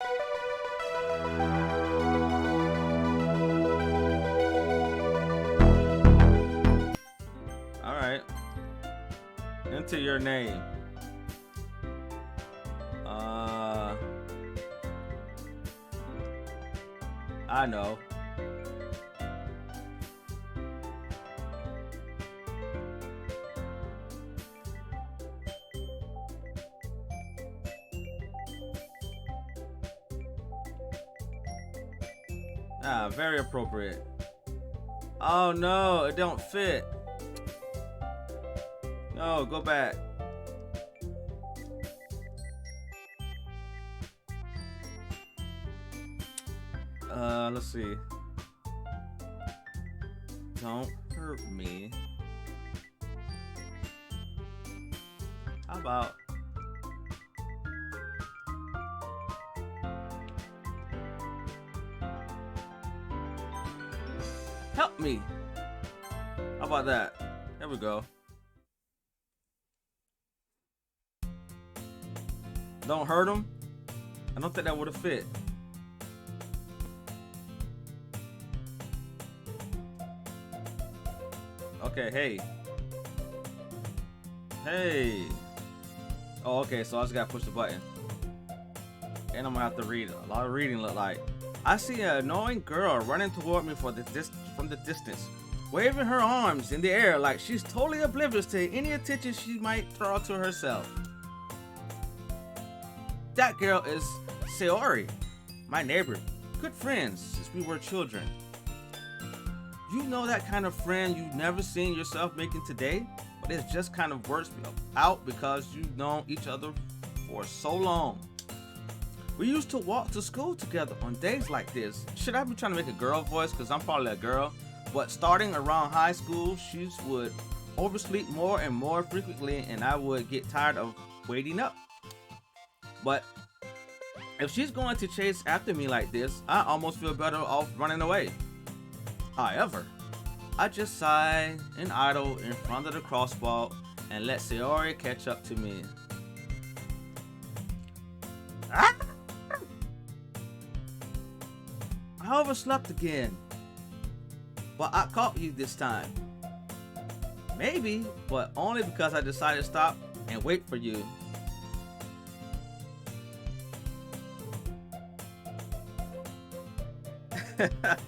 All right. Enter your name. Uh, I know. Ah, very appropriate. Oh no, it don't fit. No, go back. Let's see. Don't hurt me. How about help me? How about that? There we go. Don't hurt him? I don't think that would have fit. Okay, hey. Hey. Oh, okay, so I just gotta push the button. And I'm gonna have to read a lot of reading look like. I see an annoying girl running toward me from the distance, waving her arms in the air like she's totally oblivious to any attention she might throw to herself. That girl is Sayori, my neighbor, good friends since we were children. You know that kind of friend you've never seen yourself making today, but it's just kind of works out because you've known each other for so long. We used to walk to school together on days like this. Should I be trying to make a girl voice? Because I'm probably a girl. But starting around high school, she would oversleep more and more frequently, and I would get tired of waiting up. But if she's going to chase after me like this, I almost feel better off running away. However, I just sigh and idle in front of the crosswalk and let Sayori catch up to me. Ah! I overslept again. But I caught you this time. Maybe, but only because I decided to stop and wait for you.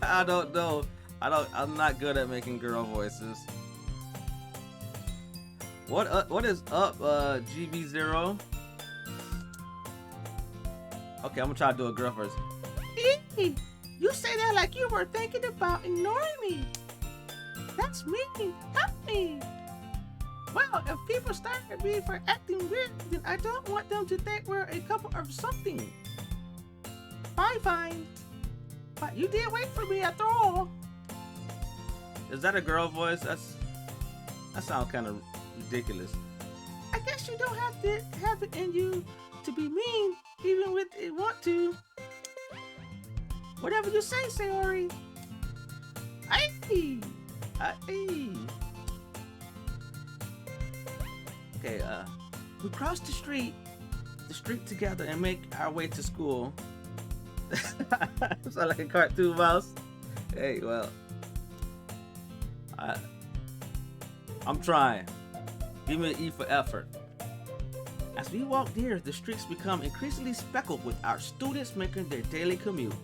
I don't know. I'm not good at making girl voices. What is up, GB0? Okay, I'm gonna try to do a girl first. You say that like you were thinking about ignoring me. That's me. Help me. Well, if people start at me for acting weird, then I don't want them to think we're a couple or something. Fine. But you did wait for me after all. Is that a girl voice? That sounds kind of ridiculous. I guess you don't have to have it in you to be mean, even with it want to. Whatever you say, Sayori. Aye. Okay, we cross the street together and make our way to school. Sound like a cartoon mouse. Hey, well, I'm trying. Give me an E for effort. As we walk near, the streets become increasingly speckled with our students making their daily commute.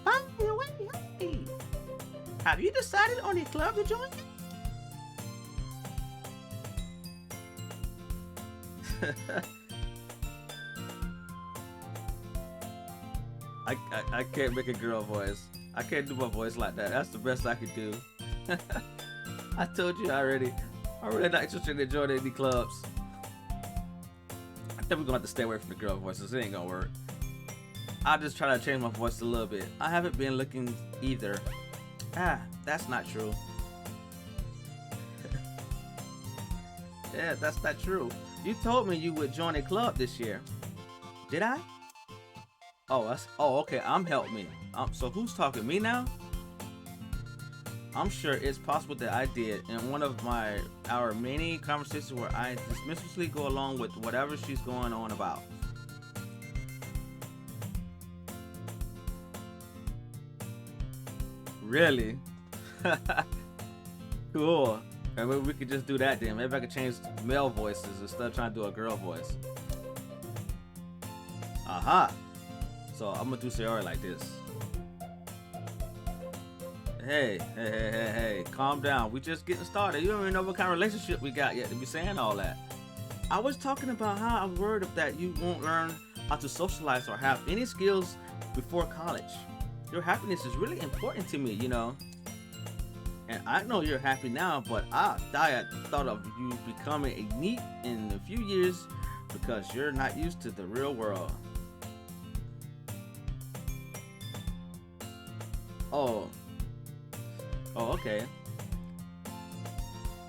By the way, hey, have you decided on a club to join? I can't make a girl voice. I can't do my voice like that. That's the best I could do. I told you already. I'm really not interested in joining any clubs. I think we're gonna have to stay away from the girl voices. It ain't gonna work. I'll just try to change my voice a little bit. I haven't been looking either. That's not true. Yeah, that's not true. You told me you would join a club this year. Did I? Oh, okay. Help me. So who's talking? Me now? I'm sure it's possible that I did in one of our many conversations where I dismissively go along with whatever she's going on about. Really? Cool. And maybe we could just do that then. Maybe I could change male voices instead of trying to do a girl voice. Aha! So I'm gonna do Sayori like this. Hey, calm down. We just getting started. You don't even know what kind of relationship we got yet to be saying all that. I was talking about how I'm worried that you won't learn how to socialize or have any skills before college. Your happiness is really important to me, you know. And I know you're happy now, but I thought of you becoming a NEET in a few years because you're not used to the real world. Oh, okay.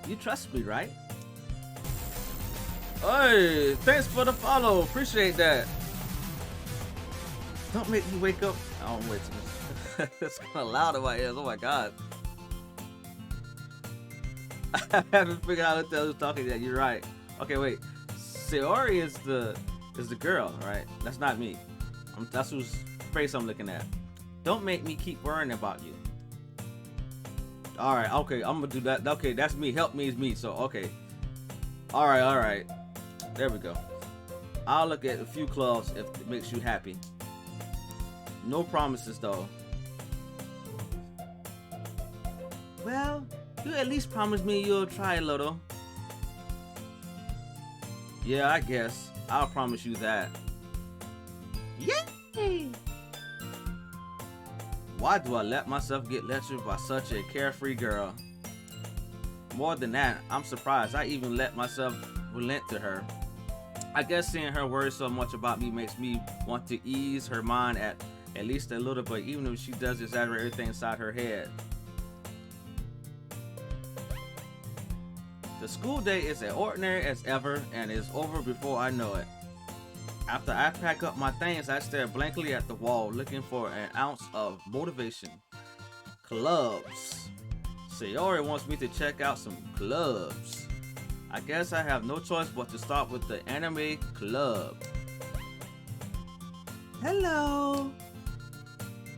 You trust me, right? Hey, thanks for the follow. Appreciate that. Don't make me wake up. Oh, wait. It's kind of loud in my ears. Oh my god. I haven't figured out what the hell who's talking yet. You're right. Okay, wait. Sayori is the girl, right? That's not me. That's whose face I'm looking at. Don't make me keep worrying about you. Alright, okay, I'm gonna do that. Okay, that's me. Help me is me. So, okay. Alright. There we go. I'll look at a few clubs if it makes you happy. No promises, though. Well, you at least promise me you'll try a little. Yeah, I guess. I'll promise you that. Yay! Why do I let myself get lectured by such a carefree girl? More than that, I'm surprised I even let myself relent to her. I guess seeing her worry so much about me makes me want to ease her mind at least a little bit, even if she does exaggerate everything inside her head. The school day is as ordinary as ever and is over before I know it. After I pack up my things, I stare blankly at the wall, looking for an ounce of motivation. Clubs. Sayori wants me to check out some clubs. I guess I have no choice but to start with the anime club. Hello.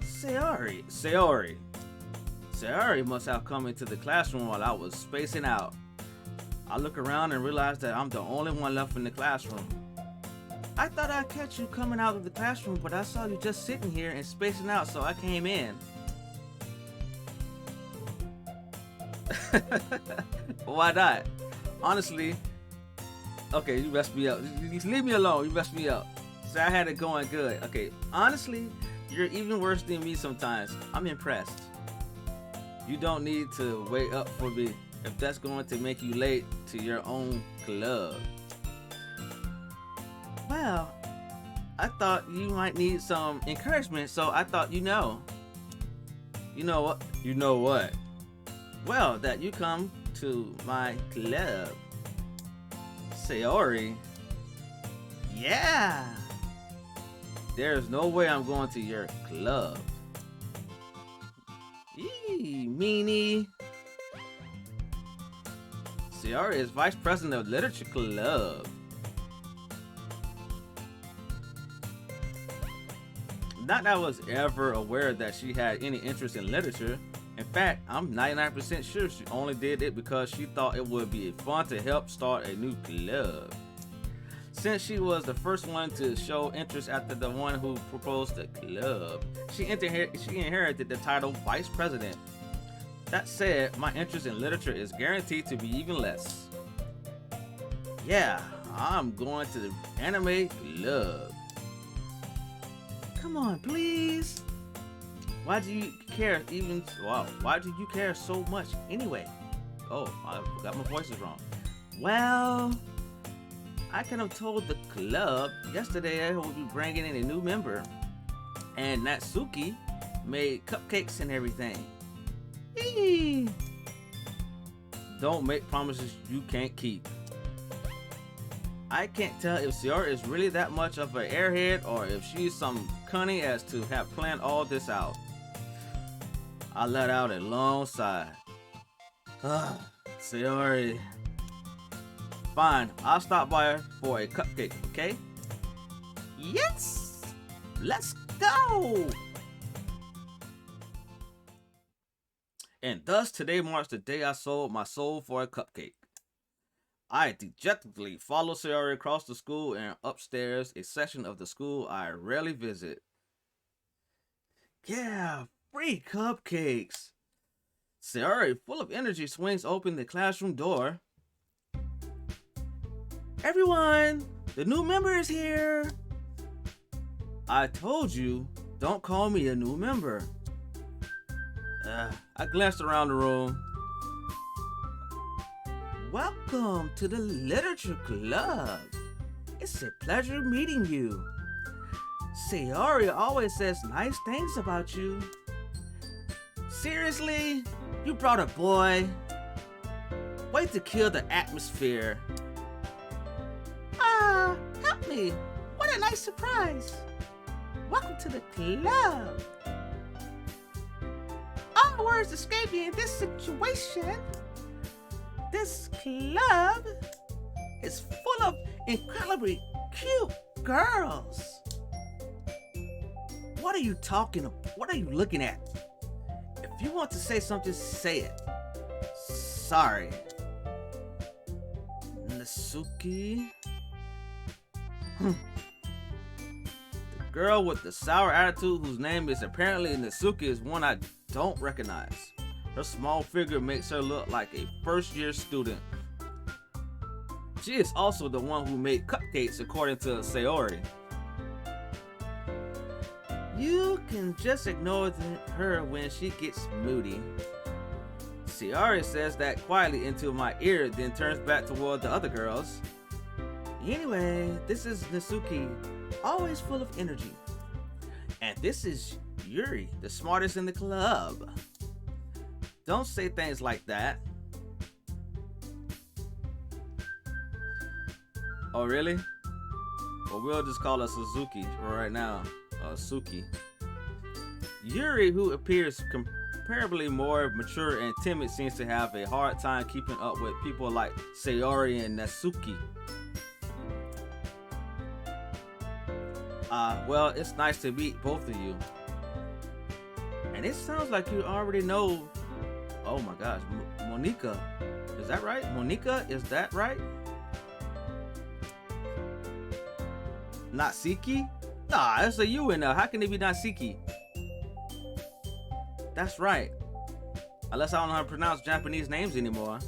Sayori. Sayori must have come into the classroom while I was spacing out. I look around and realize that I'm the only one left in the classroom. I thought I'd catch you coming out of the classroom, but I saw you just sitting here and spacing out, so I came in. Why not? Honestly, okay, you messed me up. Just leave me alone. You messed me up. So I had it going good. Okay, honestly, you're even worse than me sometimes. I'm impressed. You don't need to wait up for me if that's going to make you late to your own club. Well, I thought you might need some encouragement, so I thought you know. You know what? You know what? Well, that you come to my club. Sayori. Yeah. There's no way I'm going to your club. Eee, meanie. Sayori is vice president of Literature Club. Not that I was ever aware that she had any interest in literature. In fact, I'm 99% sure she only did it because she thought it would be fun to help start a new club. Since she was the first one to show interest after the one who proposed the club, she inherited the title Vice President. That said, my interest in literature is guaranteed to be even less. Yeah, I'm going to the anime club. Come on, please. Why do you care why do you care so much anyway? Oh, I forgot my voice is wrong. Well, I kind of told the club yesterday I would be bringing in a new member, and Natsuki made cupcakes and everything. Eee. Don't make promises you can't keep. I can't tell if Sayori is really that much of an airhead or if she's some cunning as to have planned all this out. I let out a long sigh. Sayori. Fine, I'll stop by for a cupcake, okay? Yes! Let's go! And thus today marks the day I sold my soul for a cupcake. I dejectedly follow Sayori across the school and upstairs, a section of the school I rarely visit. Yeah, free cupcakes. Sayori, full of energy, swings open the classroom door. Everyone, the new member is here. I told you, don't call me a new member. I glanced around the room. Welcome to the Literature Club. It's a pleasure meeting you. Sayori always says nice things about you. Seriously? You brought a boy? Way to kill the atmosphere. Help me. What a nice surprise. Welcome to the club. All words escape me in this situation. This club is full of incredibly cute girls. What are you talking about? What are you looking at? If you want to say something, say it. Sorry. Natsuki? The girl with the sour attitude whose name is apparently Natsuki is one I don't recognize. Her small figure makes her look like a first-year student. She is also the one who made cupcakes according to Sayori. You can just ignore her when she gets moody. Sayori says that quietly into my ear, then turns back toward the other girls. Anyway, this is Natsuki, always full of energy. And this is Yuri, the smartest in the club. Don't say things like that. Oh, really? Well, we'll just call her Suzuki for right now. Suki. Yuri, who appears comparably more mature and timid, seems to have a hard time keeping up with people like Sayori and Natsuki. Well, it's nice to meet both of you. And it sounds like you already know. Oh my gosh, Monika. Is that right? Monika, is that right? Natsuki? Nah, it's a U in there. How can it be Natsuki? That's right. Unless I don't know how to pronounce Japanese names anymore.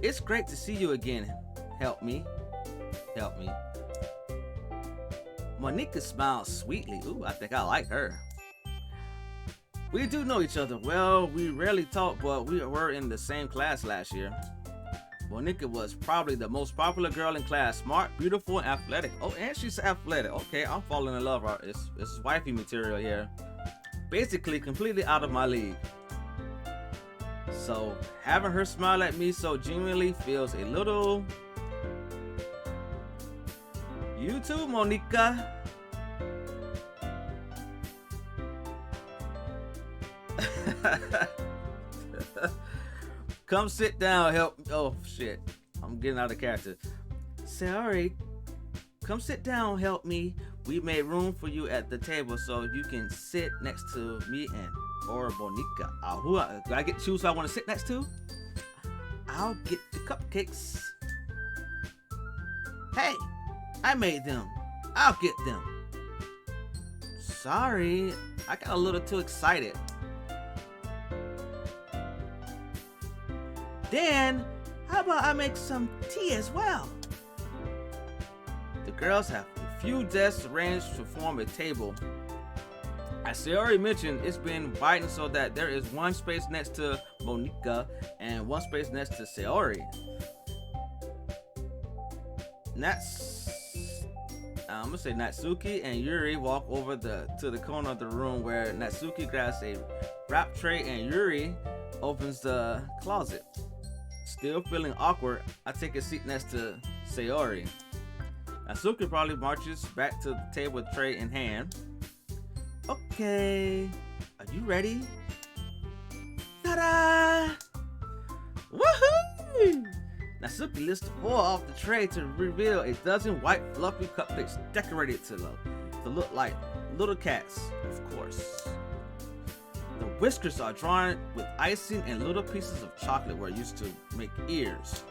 It's great to see you again. Help me. Help me. Monika smiles sweetly. Ooh, I think I like her. We do know each other. Well, we rarely talk, but we were in the same class last year. Monika was probably the most popular girl in class. Smart, beautiful, and athletic. Oh, and she's athletic. Okay, I'm falling in love with her. It's wifey material here. Basically, completely out of my league. So, having her smile at me so genuinely feels a little... You too, Monika. Come sit down, help. Oh shit, I'm getting out of character. Sorry, come sit down, help me. We made room for you at the table so you can sit next to me and or Monika. Who do I get to choose who I want to sit next to? I'll get the cupcakes. Hey, I made them. I'll get them. Sorry, I got a little too excited. Then, how about I make some tea as well? The girls have a few desks arranged to form a table. As Sayori mentioned, it's been widened so that there is one space next to Monika and one space next to Sayori. I'm gonna say Natsuki and Yuri walk over to the corner of the room where Natsuki grabs a wrap tray and Yuri opens the closet. Still feeling awkward, I take a seat next to Sayori. Natsuki probably marches back to the table with tray in hand. Okay, are you ready? Ta-da! Woohoo! Natsuki lifts the bowl off the tray to reveal a dozen white fluffy cupcakes decorated to look like little cats, of course. The whiskers are drawn with icing and little pieces of chocolate were used to make ears.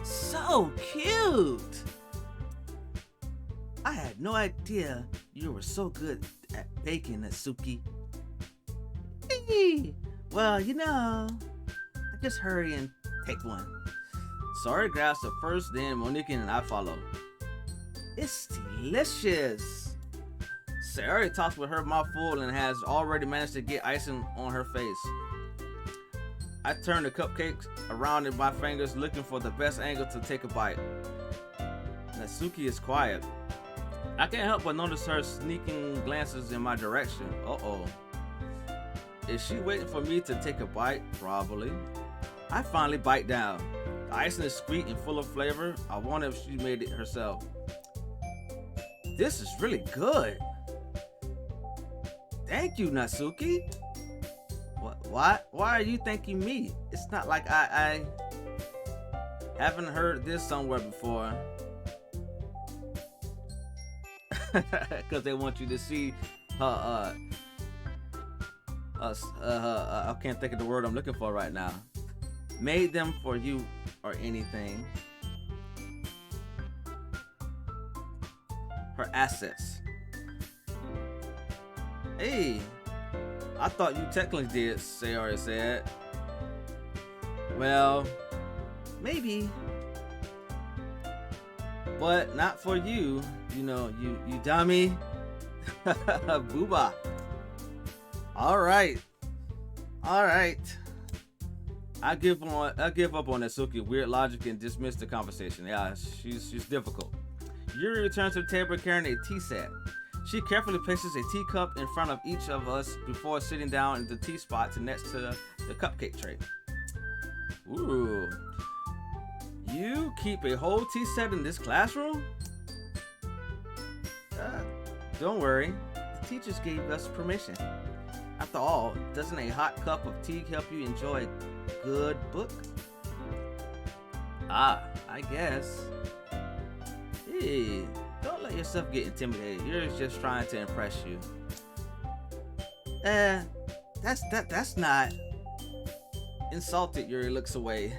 So cute! I had no idea you were so good at baking, Natsuki. Well, I just hurry and take one. Saori grabs the first, then Monique and I follow. It's delicious. Saori talks with her mouth full and has already managed to get icing on her face. I turn the cupcakes around in my fingers looking for the best angle to take a bite. Natsuki is quiet. I can't help but notice her sneaking glances in my direction. Uh-oh. Is she waiting for me to take a bite? Probably. I finally bite down. The icing is sweet and full of flavor. I wonder if she made it herself. This is really good. Thank you, Natsuki. Why are you thanking me? It's not like I haven't heard this somewhere before. Because they want you to see her, I can't think of the word I'm looking for right now. Made them for you or anything. Her assets. Hey, I thought you technically did, Saori said. Well, maybe. But not for you, you dummy. Booba. Alright. I give up on Natsuki weird logic and dismiss the conversation. Yeah, she's difficult. Yuri returns to the table carrying a tea set. She carefully places a teacup in front of each of us before sitting down in the tea spot next to the cupcake tray. Ooh. You keep a whole tea set in this classroom? Don't worry. The teachers gave us permission. After all, doesn't a hot cup of tea help you enjoy a good book? I guess. Hey, don't let yourself get intimidated. You're just trying to impress you. That's not. Insulted, Yuri looks away.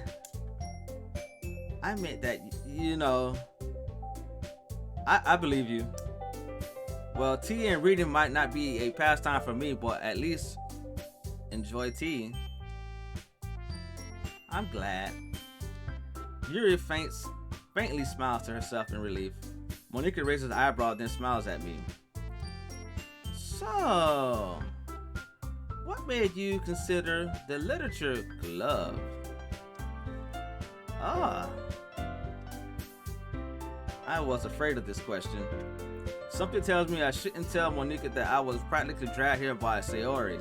I meant that, I believe you. Well, tea and reading might not be a pastime for me, but at least enjoy tea. I'm glad. Yuri faintly smiles to herself in relief. Monika raises an eyebrow, then smiles at me. So, what made you consider the literature club? I was afraid of this question. Something tells me I shouldn't tell Monika that I was practically dragged here by Saori.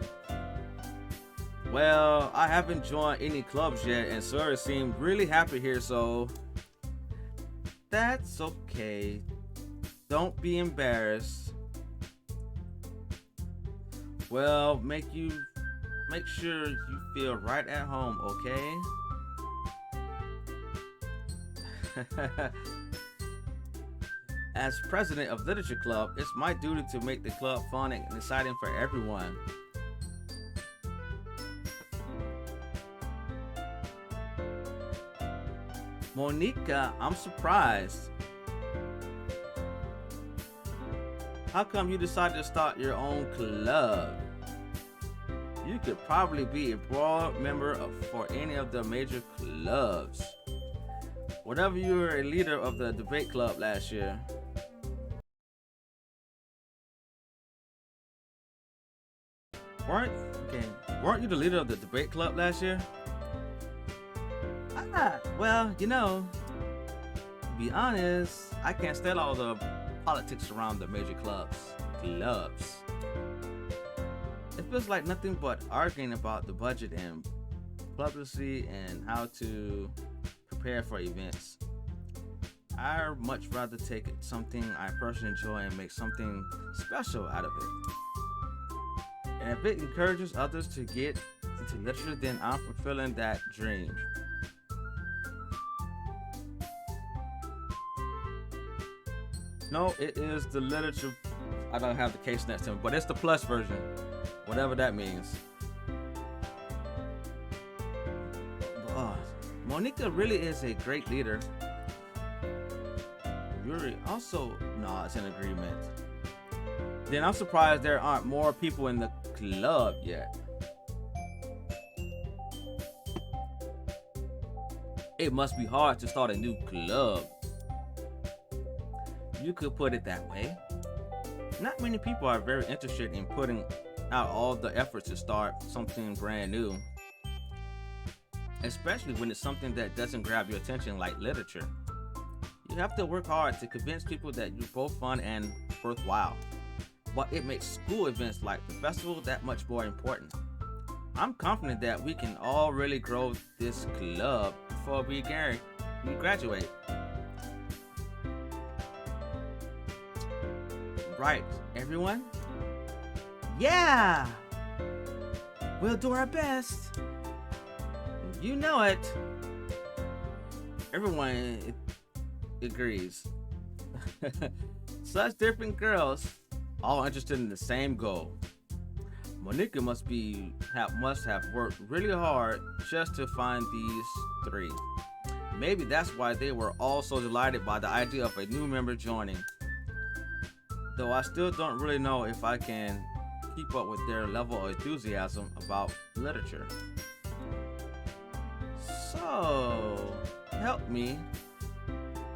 Well, I haven't joined any clubs yet, and Saori seemed really happy here, so that's okay. Don't be embarrassed. Well, make sure you feel right at home, okay? As president of Literature Club, it's my duty to make the club fun and exciting for everyone. Monika, I'm surprised. How come you decided to start your own club? You could probably be a broad member for any of the major clubs. Whatever, you were a leader of the debate club last year. Weren't you the leader of the debate club last year? Well, to be honest, I can't stand all the politics around the major clubs. It feels like nothing but arguing about the budget and publicity and how to prepare for events. I'd much rather take something I personally enjoy and make something special out of it. And if it encourages others to get into literature, then I'm fulfilling that dream. No, it is the literature. I don't have the case next to me, but it's the plus version. whatever that means. Monica really is a great leader. Yuri also nods in agreement. Then I'm surprised there aren't more people in the club yet. It must be hard to start a new club. You could put it that way. Not many people are very interested in putting out all the effort to start something brand new. Especially when it's something that doesn't grab your attention like literature. You have to work hard to convince people that you're both fun and worthwhile. But it makes school events like the festival that much more important. I'm confident that we can all really grow this club before we graduate. Right, everyone? Yeah! We'll do our best. You know it. Everyone agrees. Such different girls, all interested in the same goal. Monica must have worked really hard just to find these three. Maybe that's why they were all so delighted by the idea of a new member joining. Though I still don't really know if I can keep up with their level of enthusiasm about literature. So, help me.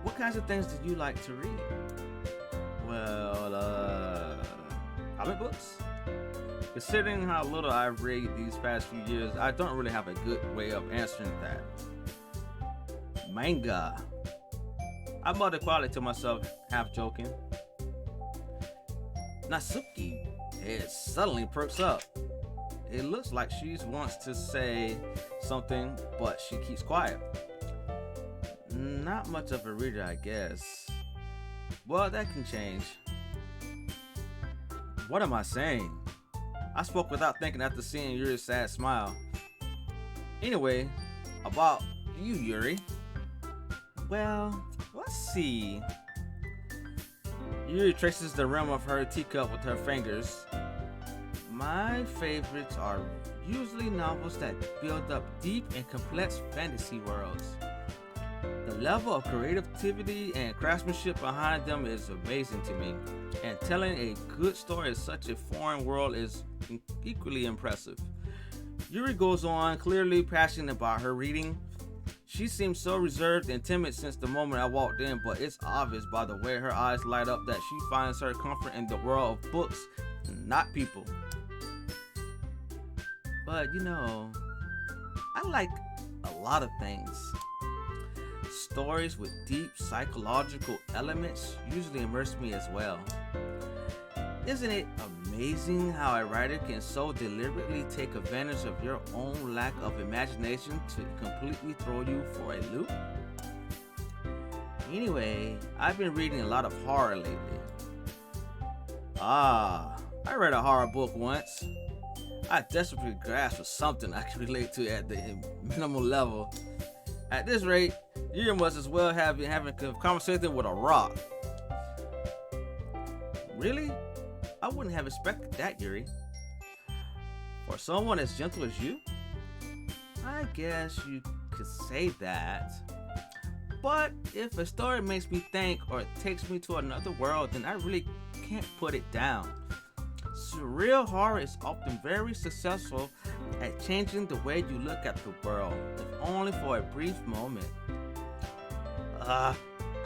What kinds of things do you like to read? Well, comic books? Considering how little I've read these past few years, I don't really have a good way of answering that. Manga. I muttered quietly to myself, half joking. Natsuki, it suddenly perks up. It looks like she wants to say something, but she keeps quiet. Not much of a reader, I guess. Well, that can change. What am I saying? I spoke without thinking after seeing Yuri's sad smile. Anyway, about you, Yuri. Well, let's see. Yuri traces the rim of her teacup with her fingers. My favorites are usually novels that build up deep and complex fantasy worlds. The level of creativity and craftsmanship behind them is amazing to me, and telling a good story in such a foreign world is equally impressive. Yuri goes on, clearly passionate about her reading. She seems so reserved and timid since the moment I walked in, but it's obvious by the way her eyes light up that she finds her comfort in the world of books, not people. But you know, I like a lot of things. Stories with deep psychological elements usually immerse me as well. Isn't it amazing how a writer can so deliberately take advantage of your own lack of imagination to completely throw you for a loop? Anyway, I've been reading a lot of horror lately. I read a horror book once. I desperately grasped for something I could relate to at the minimal level. At this rate, you must as well have been having a conversation with a rock. Really? I wouldn't have expected that, Yuri. For someone as gentle as you? I guess you could say that. But if a story makes me think or takes me to another world, then I really can't put it down. Surreal horror is often very successful at changing the way you look at the world, if only for a brief moment. I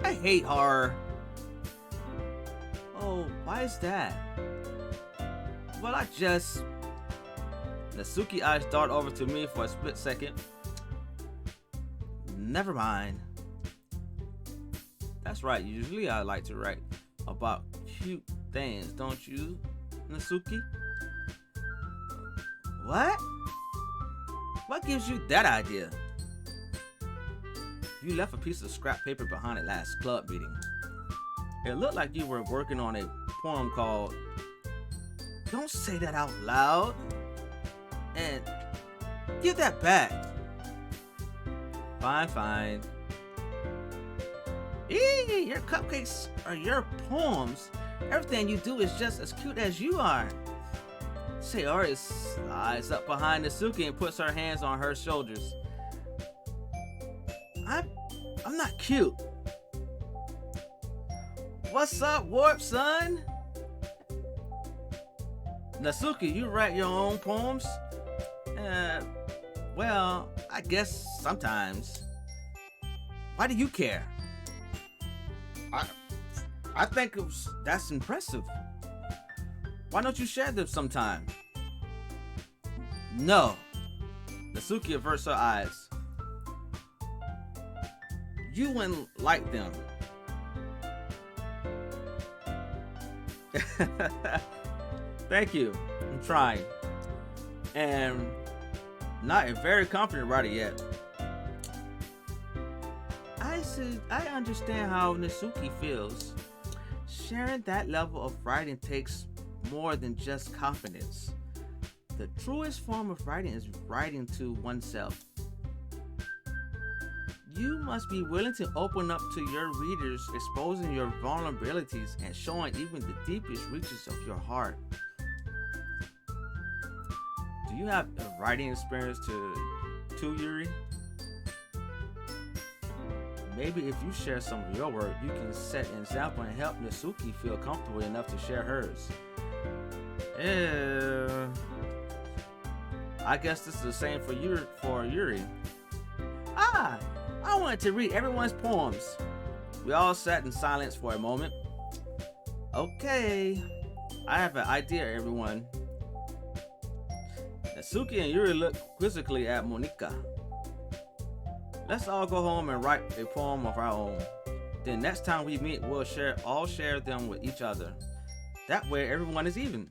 hate horror. Oh, why is that? Well, Natsuki eyes dart over to me for a split second. Never mind. That's right, usually I like to write about cute things, don't you, Natsuki? What? What gives you that idea? You left a piece of scrap paper behind at last club meeting. It looked like you were working on a poem called Don't Say That Out Loud. And give that back. Fine. Your cupcakes are your poems. Everything you do is just as cute as you are. Sayori slides up behind Natsuki and puts her hands on her shoulders. I'm not cute. What's up, Warp son? Natsuki, you write your own poems? Well, I guess sometimes. Why do you care? I think that's impressive. Why don't you share them sometime? No. Natsuki averts her eyes. You wouldn't like them. Thank you. I'm trying. And not a very confident writer yet. I understand how Natsuki feels. Sharing that level of writing takes more than just confidence. The truest form of writing is writing to oneself. You must be willing to open up to your readers, exposing your vulnerabilities and showing even the deepest reaches of your heart. Do you have a writing experience to Yuri? Maybe if you share some of your work, you can set an example and help Natsuki feel comfortable enough to share hers. I guess this is the same for Yuri. I wanted to read everyone's poems. We all sat in silence for a moment. Okay, I have an idea, everyone. Natsuki and Yuri look quizzically at Monika. Let's all go home and write a poem of our own. Then next time we meet, we'll all share them with each other. That way everyone is even.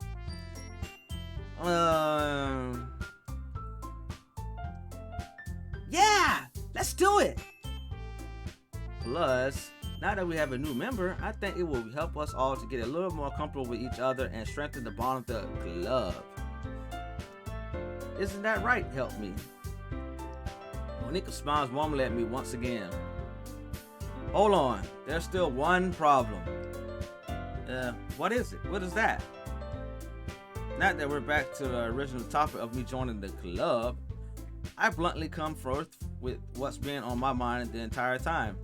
Yeah, let's do it. Plus, now that we have a new member, I think it will help us all to get a little more comfortable with each other and strengthen the bond of the club. Isn't that right? Help me. Monika smiles warmly at me once again. Hold on, there's still one problem. What is it? What is that? Not that we're back to the original topic of me joining the club, I bluntly come forth with what's been on my mind the entire time.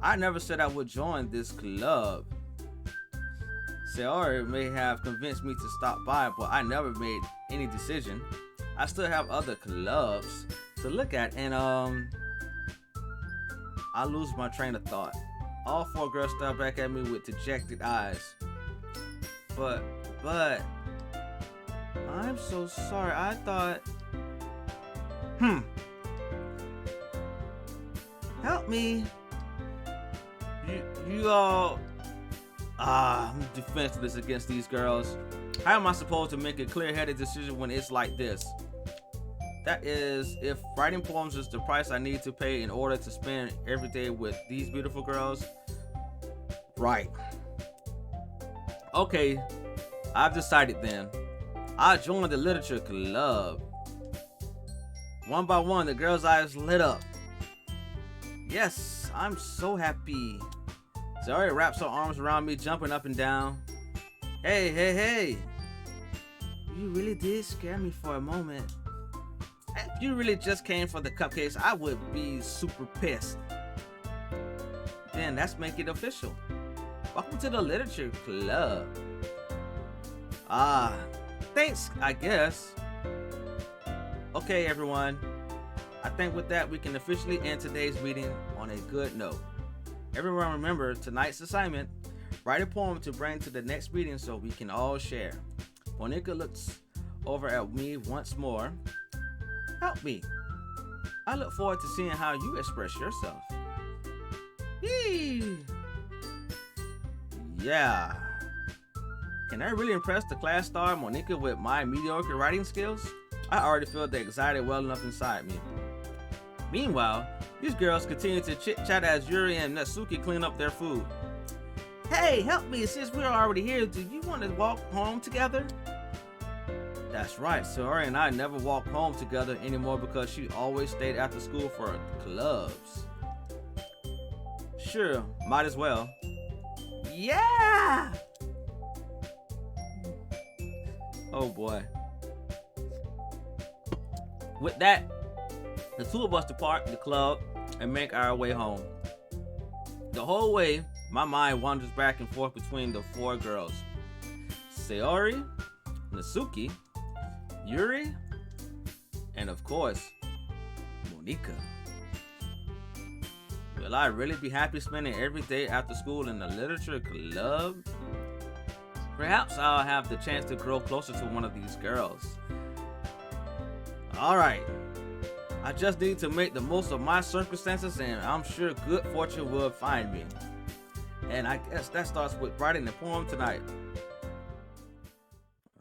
I never said I would join this club. Sayori may have convinced me to stop by, but I never made any decision. I still have other clubs to look at, and I lose my train of thought. All four girls stare back at me with dejected eyes. But I'm so sorry. I thought help me. You all I'm defenseless against these girls. How am I supposed to make a clear-headed decision when it's like this? That is, if writing poems is the price I need to pay in order to spend every day with these beautiful girls. Right. Okay, I've decided then. I joined the literature club. One by one, the girls' eyes lit up. Yes, I'm so happy. Sayori wraps her arms around me, jumping up and down. Hey. You really did scare me for a moment. If you really just came for the cupcakes, I would be super pissed. Then let's make it official. Welcome to the literature club. Thanks, I guess. Okay, everyone. I think with that, we can officially end today's meeting on a good note. Everyone remember tonight's assignment. Write a poem to bring to the next meeting so we can all share. Monika looks over at me once more. Help me. I look forward to seeing how you express yourself. Yee! Yeah. Can I really impress the class star Monika with my mediocre writing skills? I already feel the anxiety well enough inside me. Meanwhile, these girls continue to chit-chat as Yuri and Natsuki clean up their food. Hey, help me, since we're already here, do you want to walk home together? That's right, Sayori and I never walk home together anymore because she always stayed after school for clubs. Sure, might as well. Yeah! Oh boy. With that, the two of us depart the club and make our way home. The whole way, my mind wanders back and forth between the four girls: Sayori, Natsuki, Yuri, and of course, Monika. Will I really be happy spending every day after school in the literature club? Perhaps I'll have the chance to grow closer to one of these girls. Alright, I just need to make the most of my circumstances, and I'm sure good fortune will find me. And I guess that starts with writing the poem tonight.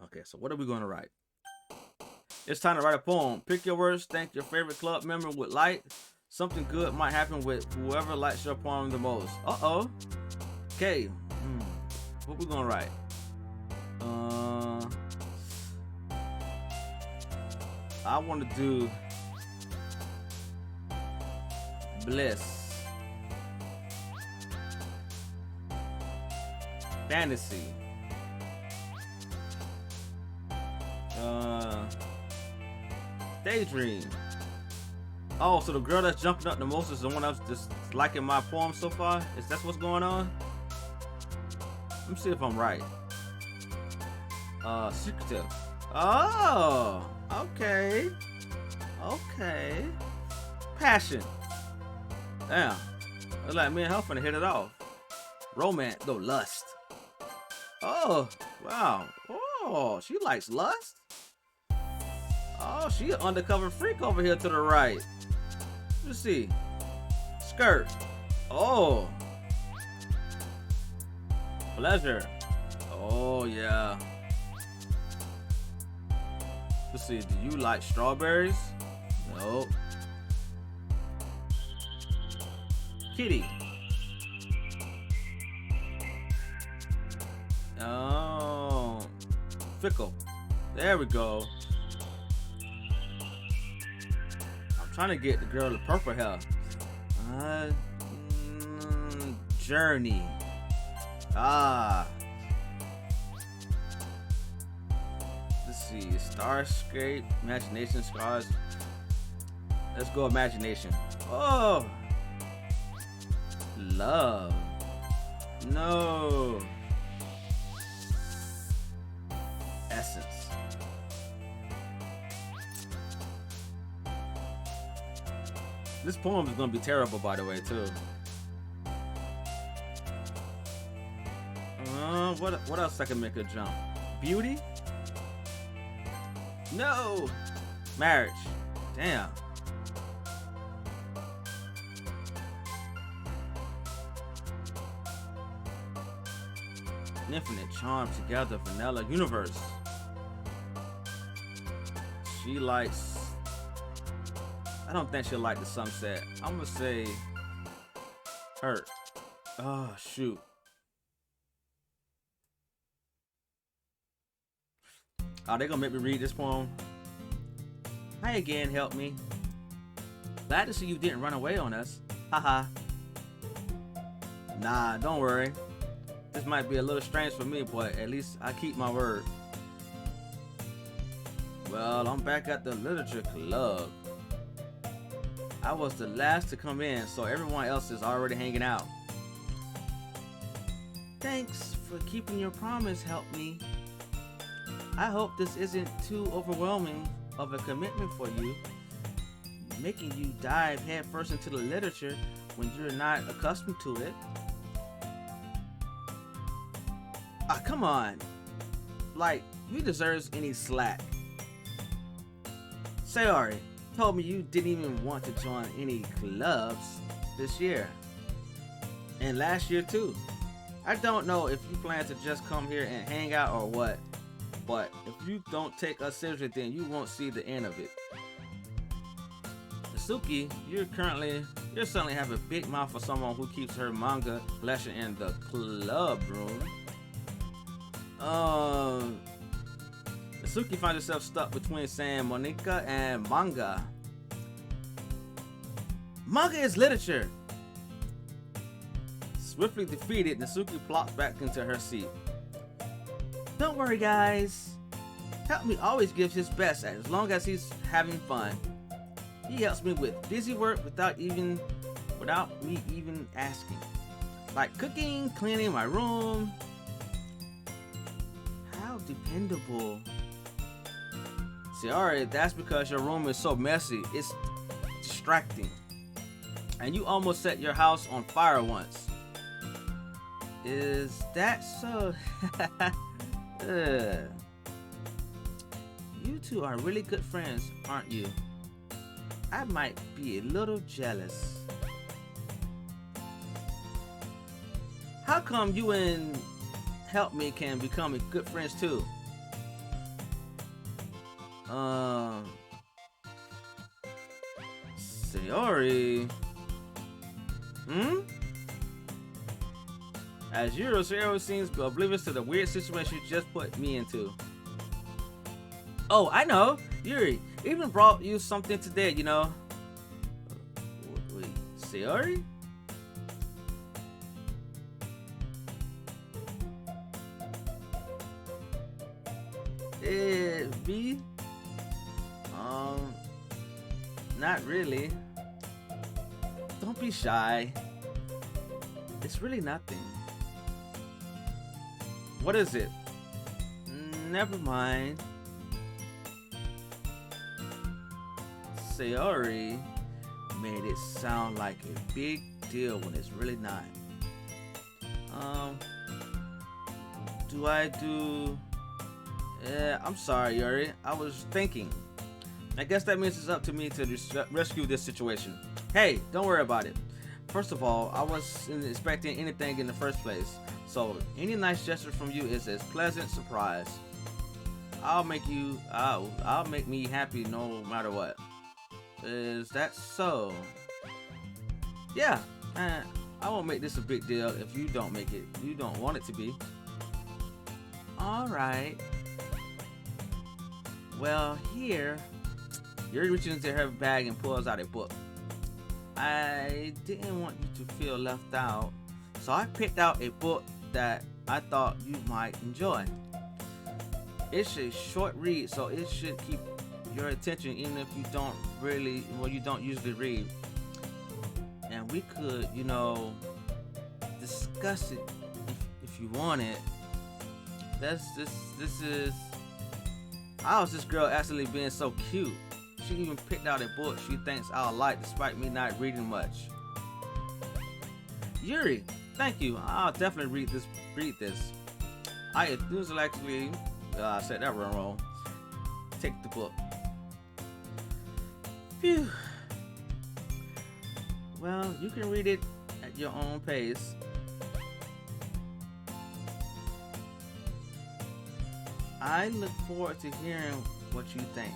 Okay, so what are we going to write? It's time to write a poem. Pick your words, thank your favorite club member with light. Something good might happen with whoever likes your poem the most. Uh-oh. Okay, what we going to write? I want to do bliss, fantasy, daydream. Oh, so the girl that's jumping up the most is the one that's just liking my poem so far? Is that what's going on? Let me see if I'm right. Secretive. Oh, okay. Okay. Passion. Damn. Looks like me and her finna hit it off. Romance, though, lust. Oh, wow. Oh, she likes lust? Oh, she an undercover freak over here to the right. Let's see. Skirt. Oh. Pleasure. Oh, yeah. Let's see. Do you like strawberries? Nope. Kitty. Oh. Fickle. There we go. I'm trying to get the girl with purple hair. Journey. Ah. Let's see. Starscape. Imagination scars. Let's go imagination. Oh. Love. No. Essence. This poem is gonna be terrible, by the way, too. What else I can make a jump? Beauty? No. Marriage. Damn. Infinite charm together, vanilla universe. She likes. I don't think she'll like the sunset. I'm gonna say hurt. Oh shoot. Oh, they gonna make me read this poem. Hi again, help me. Glad to see you didn't run away on us. Haha. Nah, don't worry. This might be a little strange for me, but at least I keep my word. Well, I'm back at the literature club. I was the last to come in, so everyone else is already hanging out. Thanks for keeping your promise, help me. I hope this isn't too overwhelming of a commitment for you, making you dive headfirst into the literature when you're not accustomed to it. Ah, come on. Like, you deserve any slack. Sayori told me you didn't even want to join any clubs this year. And last year too. I don't know if you plan to just come here and hang out or what, but if you don't take us seriously, then you won't see the end of it. Natsuki, you certainly have a big mouth for someone who keeps her manga collection in the club room. Natsuki finds herself stuck between saying Monika and manga. Manga is literature. Swiftly defeated, Natsuki plops back into her seat. Don't worry, guys. Help me always gives his best as long as he's having fun. He helps me with busy work without me even asking. Like cooking, cleaning my room. How dependable. Sayori, that's because your room is so messy. It's distracting. And you almost set your house on fire once. Is that so? You two are really good friends, aren't you? I might be a little jealous. How come you and Help Me can become good friends too? Sayori. As usual, Sayori seems oblivious to the weird situation you just put me into. Oh, I know! Yuri even brought you something today, you know. Wait, Sayori? Me? Not really. Don't be shy. It's really nothing. What is it? Never mind. Sayori made it sound like a big deal when it's really not. Do I do... I'm sorry, Yuri. I was thinking. I guess that means it's up to me to rescue this situation. Hey, don't worry about it. First of all, I wasn't expecting anything in the first place, so any nice gesture from you is a pleasant surprise. I'll make me happy no matter what. Is that so? Yeah, I won't make this a big deal if you don't want it to be. All right. Well, here, Yuri reaches into her bag and pulls out a book. I didn't want you to feel left out, so I picked out a book that I thought you might enjoy. It's a short read, so it should keep your attention even if you don't usually read. And we could, discuss it if you want it. How's this girl actually being so cute? She even picked out a book she thinks I'll like despite me not reading much. Yuri, thank you. I'll definitely read this. I enthusiastically, I said that wrong. Take the book. Phew. Well, you can read it at your own pace. I look forward to hearing what you think.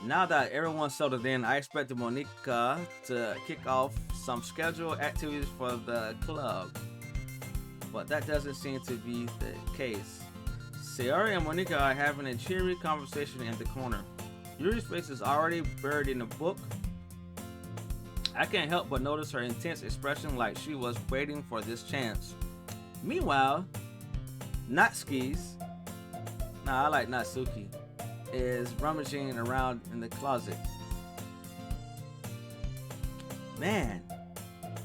Now that everyone's settled in, I expected Monica to kick off some scheduled activities for the club, but that doesn't seem to be the case. Sayori and Monica are having a cheery conversation in the corner. Yuri's face is already buried in the book. I can't help but notice her intense expression like she was waiting for this chance. Meanwhile, Natsuki's, I like Natsuki, is rummaging around in the closet. Man,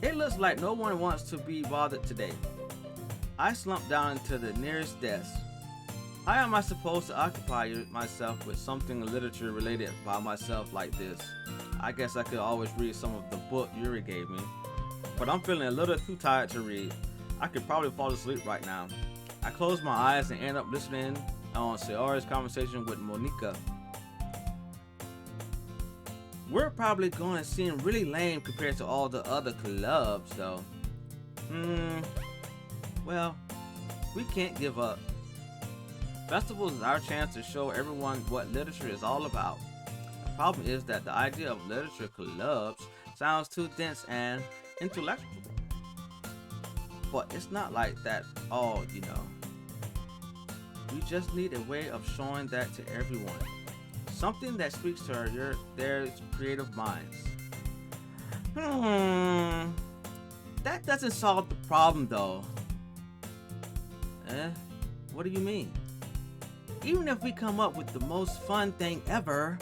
it looks like no one wants to be bothered today. I slumped down into the nearest desk. How am I supposed to occupy myself with something literature related by myself like this? I guess I could always read some of the book Yuri gave me, but I'm feeling a little too tired to read. I could probably fall asleep right now. I close my eyes and end up listening on Sayori's conversation with Monica. We're probably going to seem really lame compared to all the other clubs though. Well, we can't give up. Festivals is our chance to show everyone what literature is all about. The problem is that the idea of literature clubs sounds too dense and intellectual. But it's not like that all, We just need a way of showing that to everyone. Something that speaks to their creative minds. That doesn't solve the problem though. What do you mean? Even if we come up with the most fun thing ever,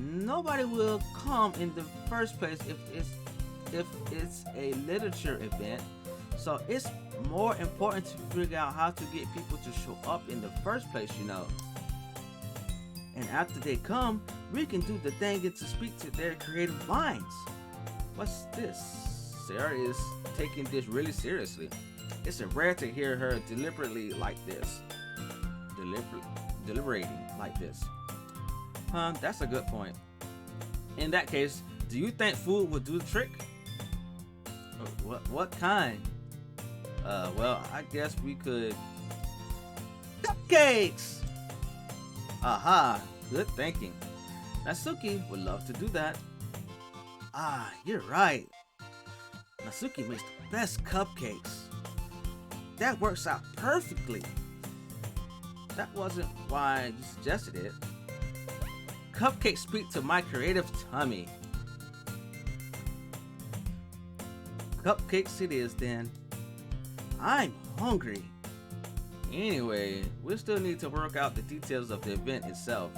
nobody will come in the first place if it's a literature event. So it's more important to figure out how to get people to show up in the first place, you know. And after they come, we can do the thing to speak to their creative minds. What's this? Sarah is taking this really seriously. It's rare to hear her deliberating like this. Deliberating like this. That's a good point. In that case, do you think food would do the trick? What kind? Well, I guess we could... Cupcakes! Aha, good thinking. Natsuki would love to do that. Ah, you're right. Natsuki makes the best cupcakes. That works out perfectly. That wasn't why you suggested it. Cupcakes speak to my creative tummy. Cupcakes it is then. I'm hungry. Anyway, we still need to work out the details of the event itself.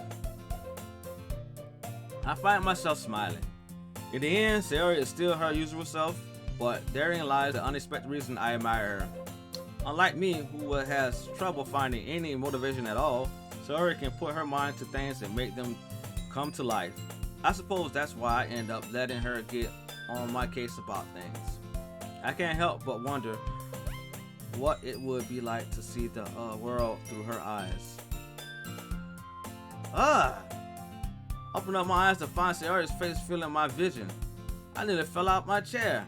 I find myself smiling. In the end, Sayori is still her usual self, but therein lies the unexpected reason I admire her. Unlike me, who has trouble finding any motivation at all, Sayori can put her mind to things and make them come to life. I suppose that's why I end up letting her get on my case about things. I can't help but wonder what it would be like to see the world through her eyes. Open up my eyes to find Sayori's face filling my vision. I nearly fell out my chair.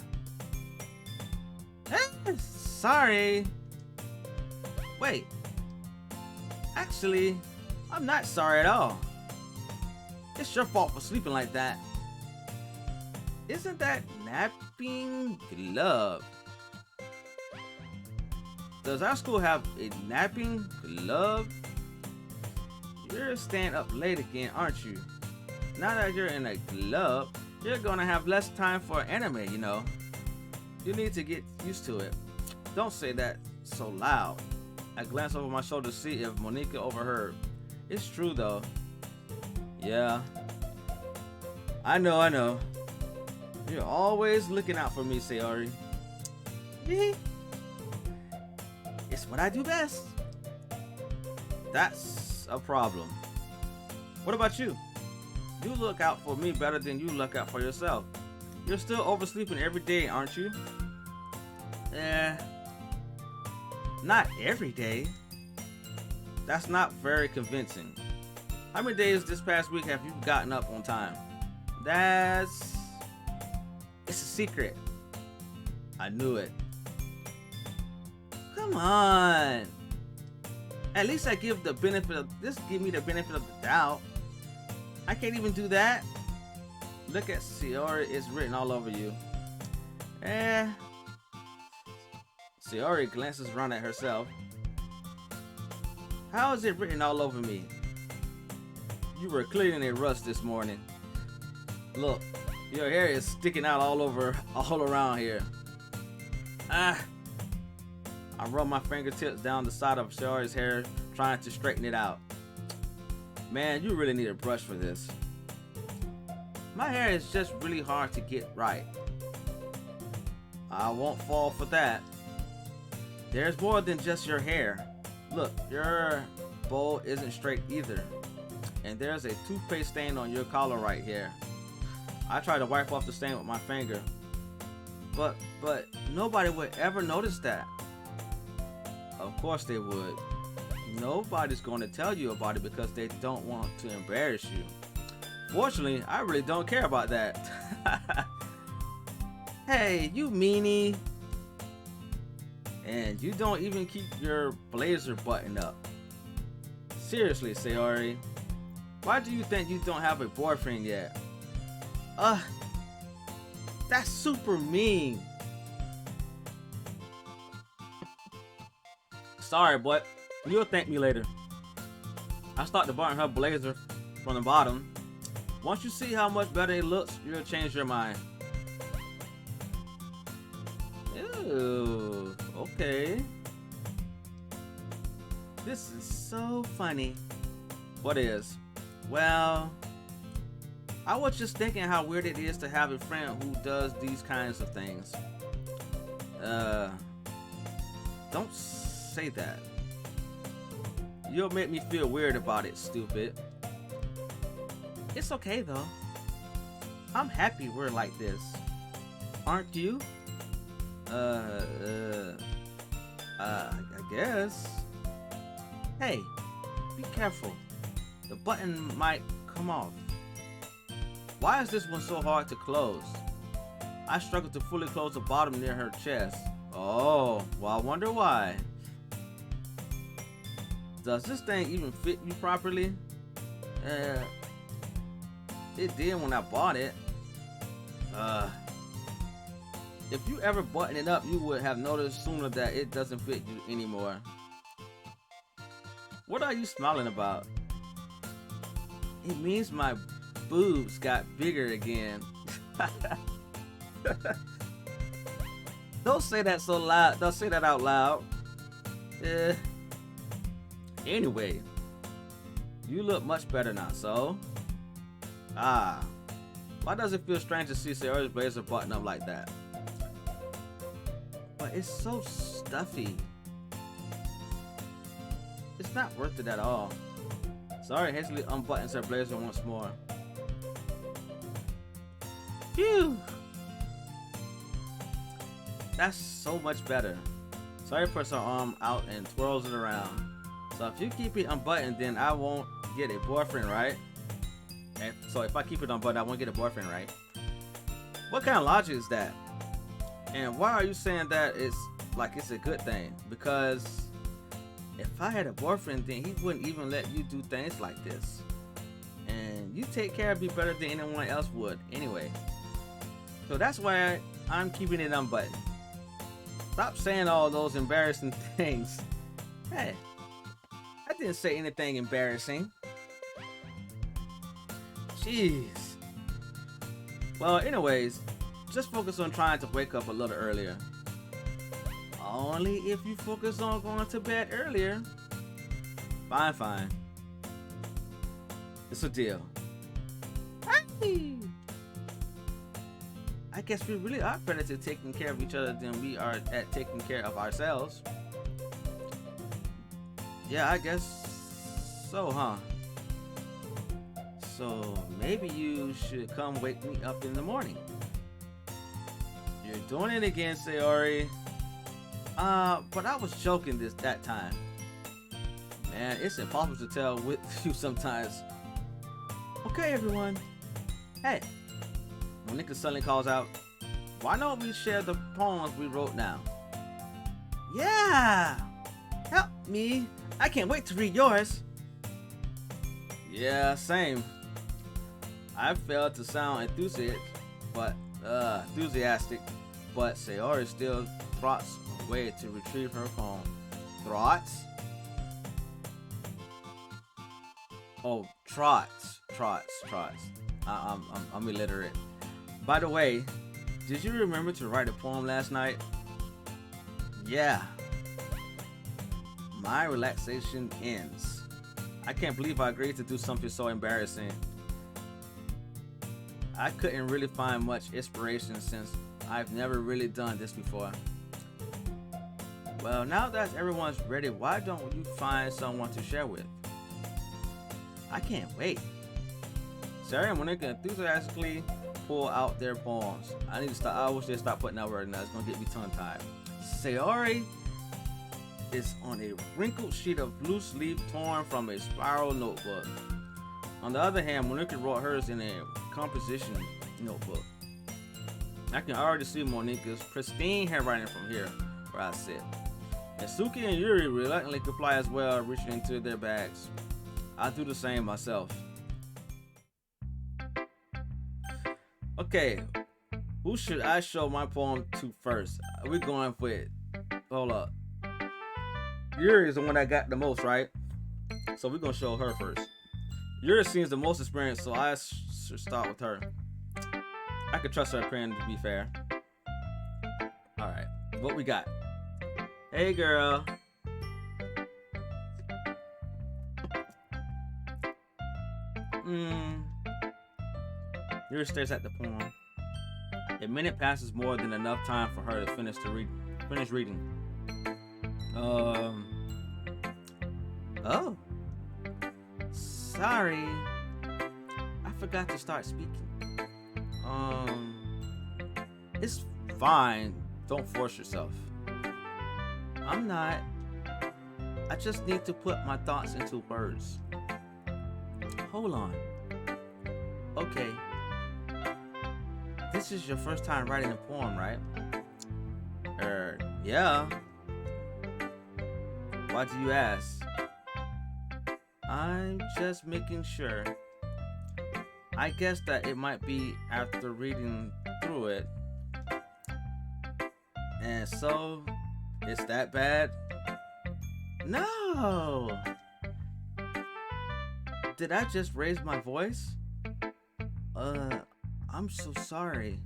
Sorry. Wait. Actually, I'm not sorry at all. It's your fault for sleeping like that. Isn't that napping glove? Does our school have a napping glove? You're staying up late again, aren't you? Now that you're in a glove, you're gonna have less time for anime, you know. You need to get used to it. Don't say that so loud. I glance over my shoulder to see if Monica overheard. It's true though. Yeah. I know. You're always looking out for me, Sayori. It's what I do best. That's a problem. What about you? You look out for me better than you look out for yourself. You're still oversleeping every day, aren't you? Not every day. That's not very convincing. How many days this past week have you gotten up on time? It's a secret. I knew it. Come on. At least give me the benefit of the doubt. I can't even do that. Look at Sayori, it's written all over you. Sayori glances around at herself. How is it written all over me? You were clearly in a rush this morning. Look, your hair is sticking out all around here. I rub my fingertips down the side of Sayori's hair, trying to straighten it out. Man, you really need a brush for this. My hair is just really hard to get right. I won't fall for that. There's more than just your hair. Look, your bowl isn't straight either. And there's a toothpaste stain on your collar right here. I try to wipe off the stain with my finger. But nobody would ever notice that. Of course they would. Nobody's going to tell you about it because they don't want to embarrass you. Fortunately, I really don't care about that. Hey, you meanie. And you don't even keep your blazer buttoned up. Seriously, Sayori. Why do you think you don't have a boyfriend yet? That's super mean. Sorry, but you'll thank me later. I start to button her blazer from the bottom. Once you see how much better it looks, you'll change your mind. Ew, okay. This is so funny. What is? Well, I was just thinking how weird it is to have a friend who does these kinds of things. Don't say that. You'll make me feel weird about it, stupid. It's okay though. I'm happy we're like this. Aren't you? I guess. Hey, be careful. The button might come off. Why is this one so hard to close? I struggle to fully close the bottom near her chest. Oh, well, I wonder why. Does this thing even fit you properly? It did when I bought it. If you ever button it up, you would have noticed sooner that it doesn't fit you anymore. What are you smiling about? It means my boobs got bigger again. Don't say that so loud. Don't say that out loud. Anyway, you look much better now, so. Why does it feel strange to see Sayori's blazer button up like that? But it's so stuffy. It's not worth it at all. Sayori hastily unbuttons her blazer once more. Phew! That's so much better. Sayori puts her arm out and twirls it around. So if you keep it unbuttoned, then I won't get a boyfriend, right? And so if I keep it unbuttoned, I won't get a boyfriend, right? What kind of logic is that? And why are you saying that it's like it's a good thing? Because if I had a boyfriend, then he wouldn't even let you do things like this. And you take care of me better than anyone else would anyway. So that's why I'm keeping it unbuttoned. Stop saying all those embarrassing things. Hey, I didn't say anything embarrassing. Jeez. Well, anyways, just focus on trying to wake up a little earlier. Only if you focus on going to bed earlier. Fine. It's a deal. Hey! I guess we really are better at taking care of each other than we are at taking care of ourselves. Yeah, I guess so, huh? So maybe you should come wake me up in the morning. You're doing it again, Sayori. But I was joking that time. Man, it's impossible to tell with you sometimes. Okay, everyone. Hey, Monika suddenly calls out, why don't we share the poems we wrote now? Yeah! Help me! I can't wait to read yours. Yeah, same. I failed to sound enthusiastic, but Sayori still trots away to retrieve her phone. Trots? Oh, trots. I'm illiterate. By the way, did you remember to write a poem last night? Yeah. My relaxation ends. I can't believe I agreed to do something so embarrassing. I couldn't really find much inspiration since I've never really done this before. Well, now that everyone's ready, why don't you find someone to share with? I can't wait. Sayori and Monika enthusiastically pull out their poems. I wish they'd stop putting that word in there. It's gonna get me tongue-tied. Sayori is on a wrinkled sheet of loose leaf torn from a spiral notebook. On the other hand, Monika wrote hers in a composition notebook. I can already see Monika's pristine handwriting from here where I sit. And Suki and Yuri reluctantly comply as well, reaching into their bags. I do the same myself. Okay, who should I show my poem to first? We're going with, hold up. Yuri is the one that got the most, right? So we're gonna show her first. Yuri seems the most experienced, so I should start with her. I could trust her opinion to be fair. Alright, what we got? Hey girl. Yuri stares at the poem. A minute passes more than enough time for her to finish reading. Oh. Sorry. I forgot to start speaking. It's fine. Don't force yourself. I'm not. I just need to put my thoughts into words. Hold on. Okay. This is your first time writing a poem, right? Yeah. Why do you ask? I'm just making sure. I guess that it might be after reading through it. And so, it's that bad? No! Did I just raise my voice? I'm so sorry.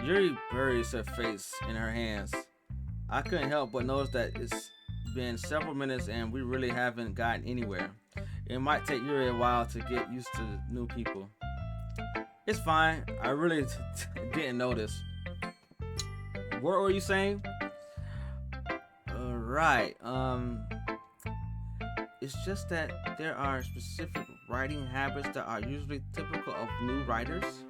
Yuri buries her face in her hands. I couldn't help but notice that it's been several minutes and we really haven't gotten anywhere. It might take Yuri a while to get used to new people. It's fine. I really didn't notice. What were you saying? Right. It's just that there are specific writing habits that are usually typical of new writers,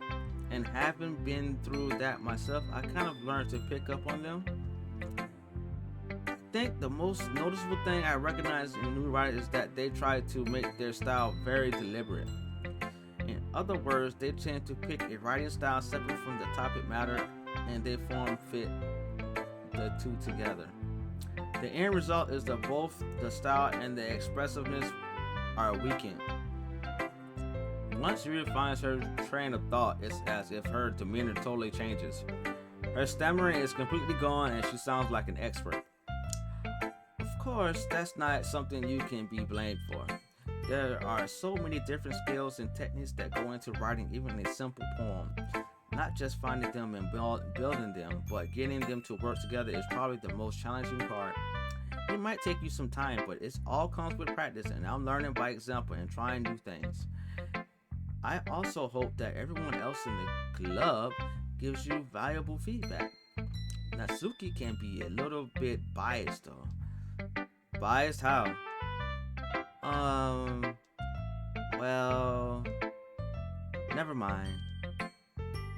and having been through that myself, I kind of learned to pick up on them. I think the most noticeable thing I recognize in new writers is that they try to make their style very deliberate. In other words, they tend to pick a writing style separate from the topic matter, and they fit the two together. The end result is that both the style and the expressiveness are weakened. Once Yuri finds her train of thought, it's as if her demeanor totally changes. Her stammering is completely gone and she sounds like an expert. Of course, that's not something you can be blamed for. There are so many different skills and techniques that go into writing even a simple poem. Not just finding them and building them, but getting them to work together is probably the most challenging part. It might take you some time, but it all comes with practice, and I'm learning by example and trying new things. I also hope that everyone else in the club gives you valuable feedback. Natsuki can be a little bit biased though. Biased how? Well, never mind.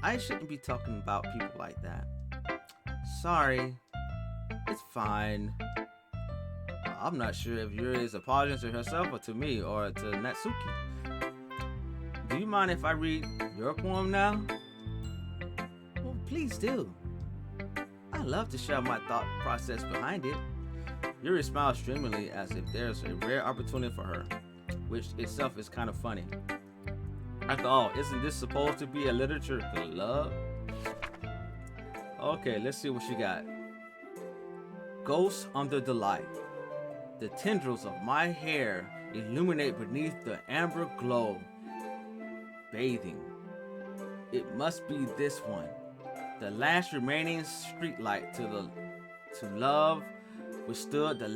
I shouldn't be talking about people like that. Sorry. It's fine. I'm not sure if Yuri is apologizing to herself or to me or to Natsuki. Do you mind if I read your poem now? Well, please do. I love to share my thought process behind it. Yuri smiles dreamily as if there's a rare opportunity for her, which itself is kind of funny. After all, isn't this supposed to be a literature club? Okay, let's see what she got. Ghosts under the light. The tendrils of my hair illuminate beneath the amber glow. Bathing. It must be this one. The last remaining streetlight to love withstood the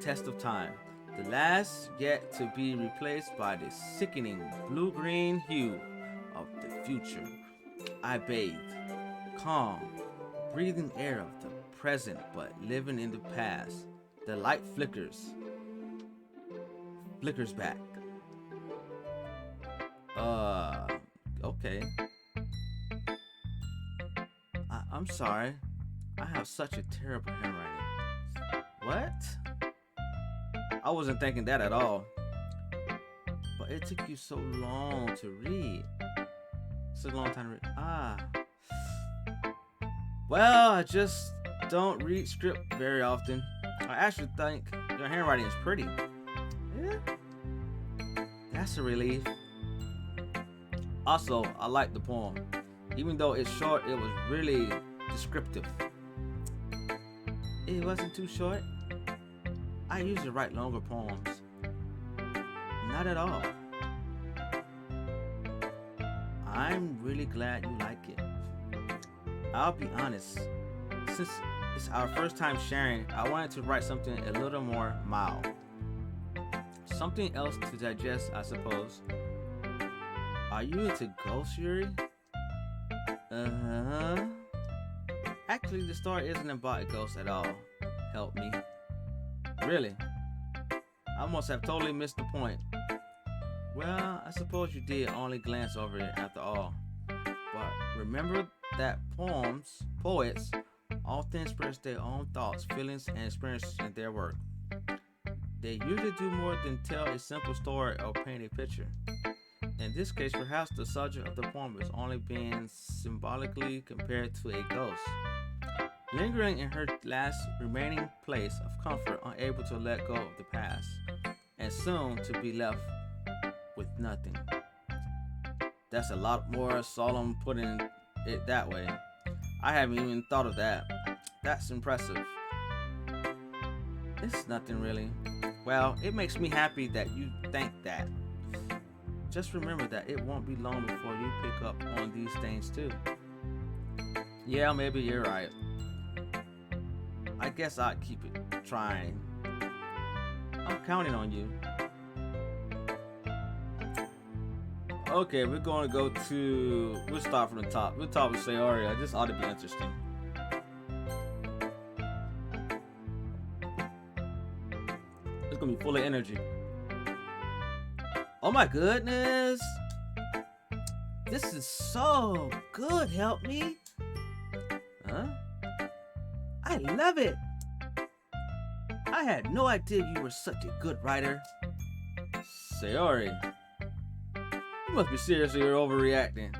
test of time. The last yet to be replaced by the sickening blue-green hue of the future. I bathed, calm, breathing air of the present but living in the past. The light flickers back. Okay. I'm sorry. I have such a terrible handwriting. What? I wasn't thinking that at all. But it took you so long to read. It's a long time to read. Well, I just don't read script very often. I actually think your handwriting is pretty. Yeah. That's a relief. Also, I like the poem. Even though it's short, it was really descriptive. It wasn't too short. I usually write longer poems. Not at all. I'm really glad you like it. I'll be honest. Since it's our first time sharing, I wanted to write something a little more mild. Something else to digest, I suppose. Are you into ghosts, Yuri? Uh-huh. Actually, the story isn't about ghosts at all. Help me. Really? I must have totally missed the point. Well, I suppose you did only glance over it after all. But remember that poets often express their own thoughts, feelings, and experiences in their work. They usually do more than tell a simple story or paint a picture. In this case, perhaps the subject of the poem is only being symbolically compared to a ghost, lingering in her last remaining place of comfort, unable to let go of the past, and soon to be left with nothing. That's a lot more solemn putting it that way. I haven't even thought of that. That's impressive. It's nothing really. Well, it makes me happy that you think that. Just remember that it won't be long before you pick up on these things too. Yeah, maybe you're right. I guess I'll keep it trying. I'm counting on you. Okay, we're going to go to... We'll start from the top. We'll start with Sayori. This ought to be interesting. It's going to be full of energy. Oh my goodness! This is so good, help me! Huh? I love it! I had no idea you were such a good writer. Sayori, you must be seriously overreacting.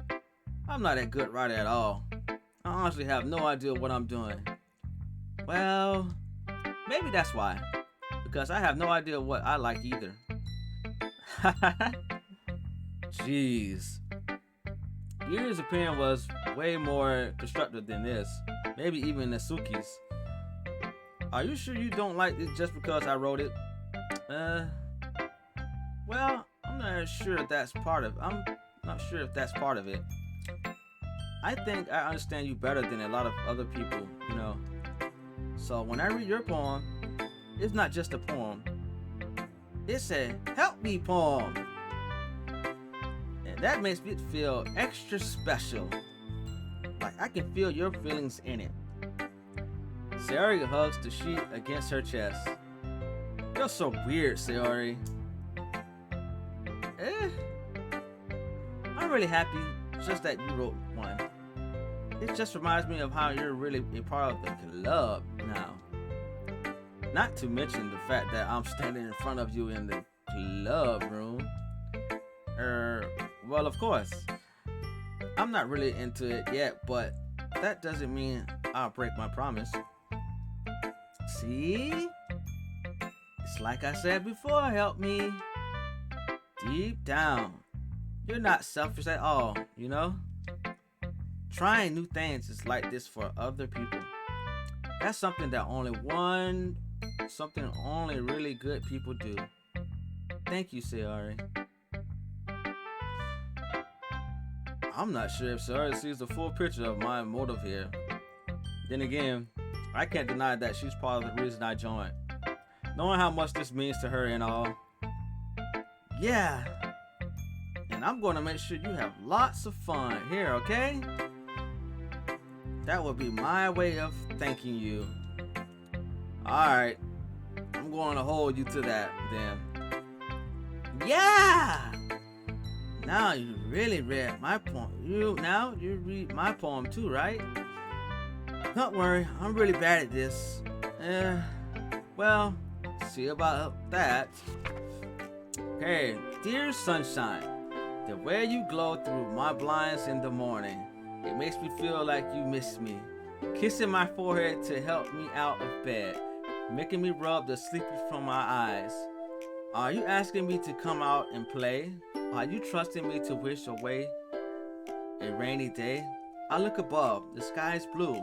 I'm not a good writer at all. I honestly have no idea what I'm doing. Well, maybe that's why. Because I have no idea what I like either. Jeez. Yuri's opinion was way more constructive than this. Maybe even Natsuki's. Are you sure you don't like it just because I wrote it? Well, I'm not sure if that's part of it. I think I understand you better than a lot of other people, you know. So when I read your poem, it's not just a poem. It's a help me poem. And that makes me feel extra special. Like I can feel your feelings in it. Sayori hugs the sheet against her chest. You're so weird, Sayori. I'm really happy just that you wrote one. It just reminds me of how you're really a part of the club now. Not to mention the fact that I'm standing in front of you in the club room. Well, of course. I'm not really into it yet, but that doesn't mean I'll break my promise. See? It's like I said before, help me. Deep down, you're not selfish at all, you know? Trying new things is like this for other people. That's something only really good people do. Thank you, Sayori. I'm not sure if Sayori sees the full picture of my motive here. Then again, I can't deny that she's part of the reason I joined. Knowing how much this means to her and all. Yeah. And I'm going to make sure you have lots of fun here, okay? That would be my way of thanking you. Alright. I'm going to hold you to that, then. Yeah! Now you really read my poem. You read my poem too, right? Don't worry, I'm really bad at this. Well, see about that. Okay, dear sunshine, the way you glow through my blinds in the morning, it makes me feel like you miss me. Kissing my forehead to help me out of bed, making me rub the sleepy from my eyes. Are you asking me to come out and play? Are you trusting me to wish away a rainy day? I look above, the sky is blue.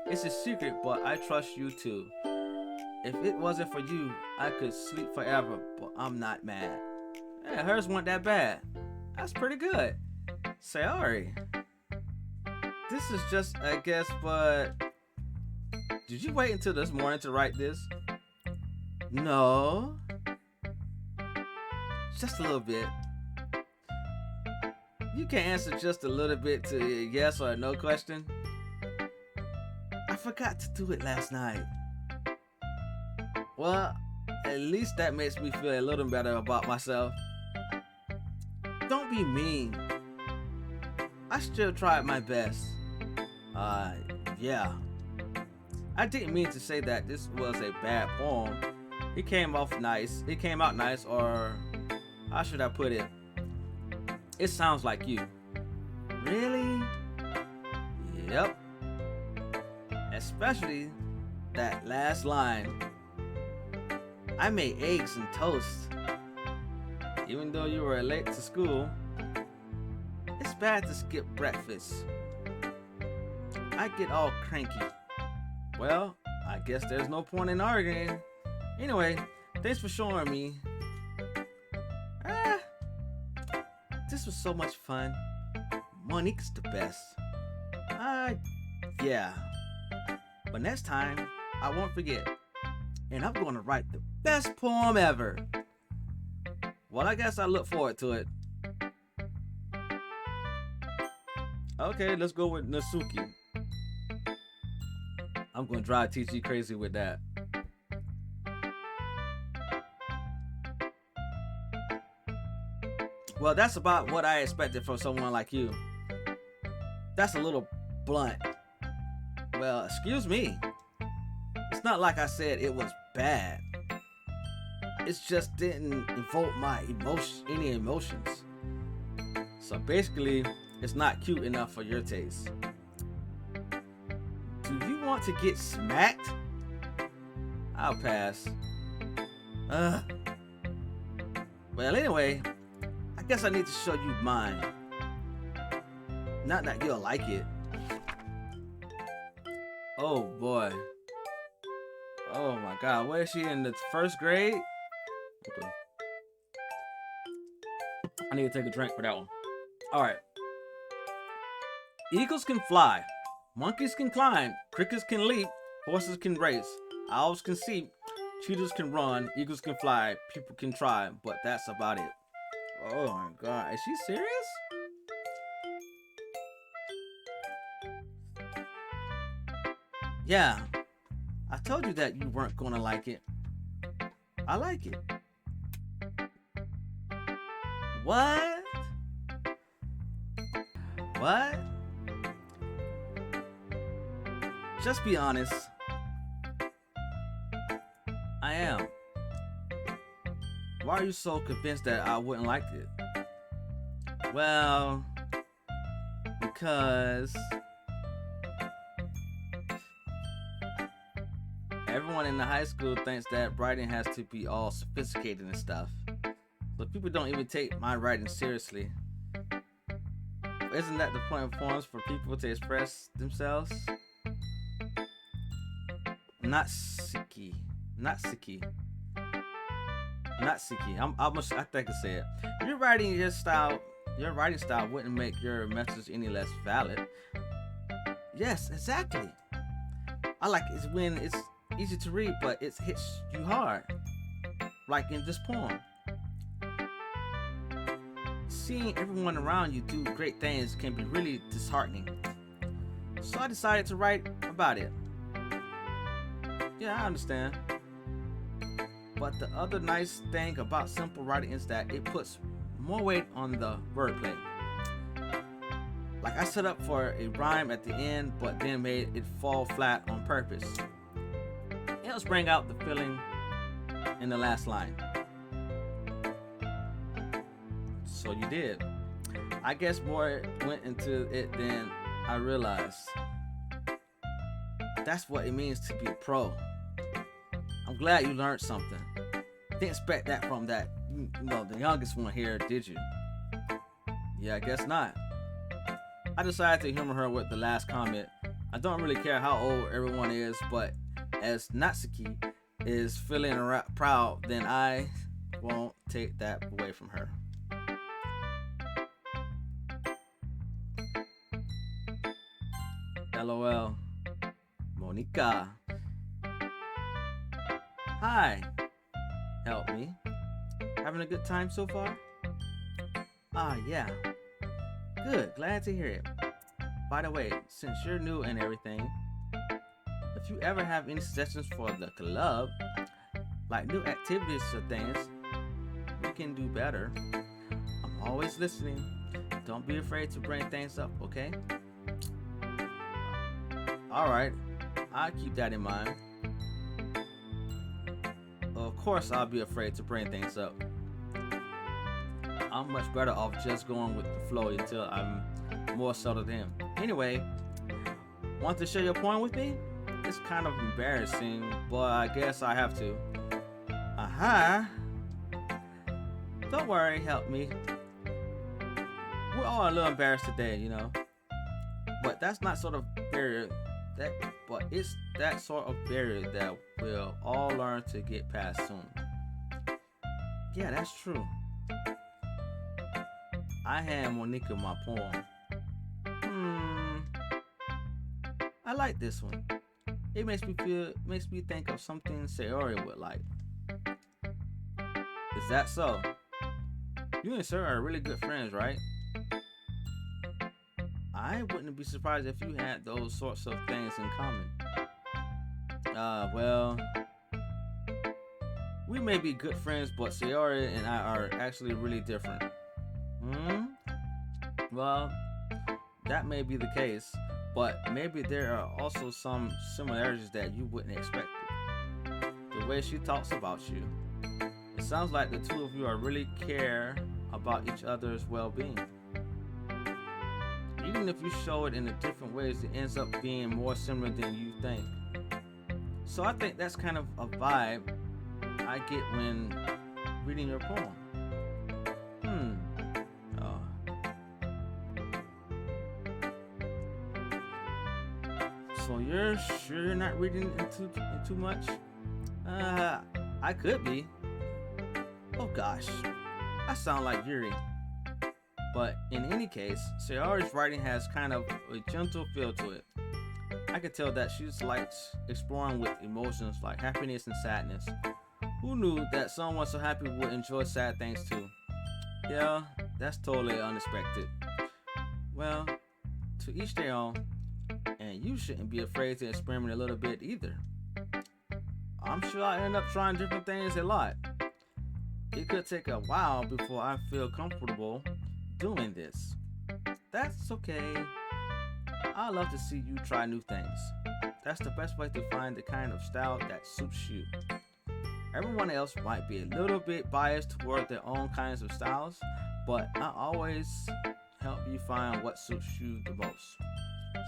It's a secret, but I trust you too. If it wasn't for you, I could sleep forever, but I'm not mad. Yeah, hers weren't that bad. That's pretty good. Sayori. This is just a guess, but did you wait until this morning to write this? No. Just a little bit. You can answer just a little bit to a yes or a no question. I forgot to do it last night. Well, at least that makes me feel a little better about myself. Don't be mean. I still tried my best. Yeah. I didn't mean to say that this was a bad poem. It came out nice, or how should I put it? It sounds like you. Really? Yep. Especially that last line. I made eggs and toast. Even though you were late to school, it's bad to skip breakfast. I get all cranky. Well, I guess there's no point in arguing. Anyway, thanks for showing me. This was so much fun. Monique's the best. Yeah. But next time, I won't forget. And I'm gonna write the best poem ever. Well, I guess I look forward to it. Okay, let's go with Nasuki. I'm gonna drive TG crazy with that. Well, that's about what I expected from someone like you. That's a little blunt. Well, excuse me. It's not like I said it was bad. It just didn't evoke any emotions. So basically, it's not cute enough for your taste. Do you want to get smacked? I'll pass. Well, anyway, I guess I need to show you mine. Not that you'll like it. Oh boy. Oh my god, where is she, in the first grade? Okay. I need to take a drink for that one. Alright. Eagles can fly. Monkeys can climb. Crickets can leap. Horses can race. Owls can see. Cheetahs can run. Eagles can fly. People can try. But that's about it. Oh my god. Is she serious? Yeah. I told you that you weren't gonna like it. I like it. What? What? Just be honest. I am. Why are you so convinced that I wouldn't like it? Well, because everyone in the high school thinks that writing has to be all sophisticated and stuff. So people don't even take my writing seriously. Isn't that the point of poems, for people to express themselves? Not sicky. I think I said. Your writing style wouldn't make your message any less valid. Yes, exactly. I like it when it's easy to read, but it hits you hard. Like in this poem. Seeing everyone around you do great things can be really disheartening. So I decided to write about it. Yeah, I understand. But the other nice thing about simple writing is that it puts more weight on the wordplay. Like I set up for a rhyme at the end, but then made it fall flat on purpose. It helps bring out the feeling in the last line. So you did. I guess more went into it than I realized. That's what it means to be a pro. I'm glad you learned something. Didn't expect that from the youngest one here, did you? Yeah, I guess not. I decided to humor her with the last comment. I don't really care how old everyone is, but as Natsuki is feeling proud, then I won't take that away from her. LOL. Monica. Hi. Help me. Having a good time so far? Ah, yeah. Good, glad to hear it. By the way, since you're new and everything, if you ever have any suggestions for the club, like new activities or things we can do better, I'm always listening. Don't be afraid to bring things up, okay? Alright, I'll keep that in mind. Of course, I'll be afraid to bring things up. I'm much better off just going with the flow until I'm more settled in. Anyway, want to share your poem with me? It's kind of embarrassing, but I guess I have to. Aha! Don't worry, help me. We're all a little embarrassed today, you know. But that's not sort of barrier but it's that sort of barrier that we'll all learn to get past soon. Yeah, that's true. I hand Monica my poem. I like this one. It makes me think of something Sayori would like. Is that so? You and Sarah are really good friends, right? I wouldn't be surprised if you had those sorts of things in common. Well, we may be good friends, but Sayori and I are actually really different. Well, that may be the case, but maybe there are also some similarities that you wouldn't expect. The way she talks about you. It sounds like the two of you are really care about each other's well-being. Even if you show it in a different ways, it ends up being more similar than you think. So I think that's kind of a vibe I get when reading your poem. So you're sure you're not reading into too much? I could be. Oh gosh, I sound like Yuri. But in any case, Sayori's writing has kind of a gentle feel to it. I can tell that she likes exploring with emotions like happiness and sadness. Who knew that someone so happy would enjoy sad things too? Yeah, that's totally unexpected. Well, to each their own, and you shouldn't be afraid to experiment a little bit either. I'm sure I end up trying different things a lot. It could take a while before I feel comfortable doing this. That's okay. I love to see you try new things. That's the best way to find the kind of style that suits you. Everyone else might be a little bit biased toward their own kinds of styles, but I always help you find what suits you the most.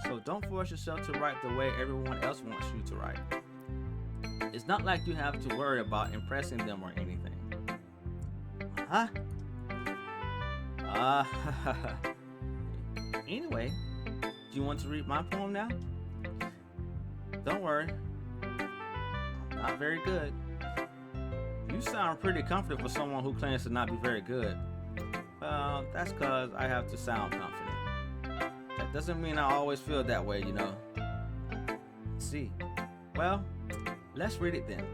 So don't force yourself to write the way everyone else wants you to write. It's not like you have to worry about impressing them or anything. Anyway, do you want to read my poem now? Don't worry, I'm not very good. You sound pretty confident for someone who claims to not be very good. Well, that's cause I have to sound confident. That doesn't mean I always feel that way, you know. Let's see. Well, let's read it then.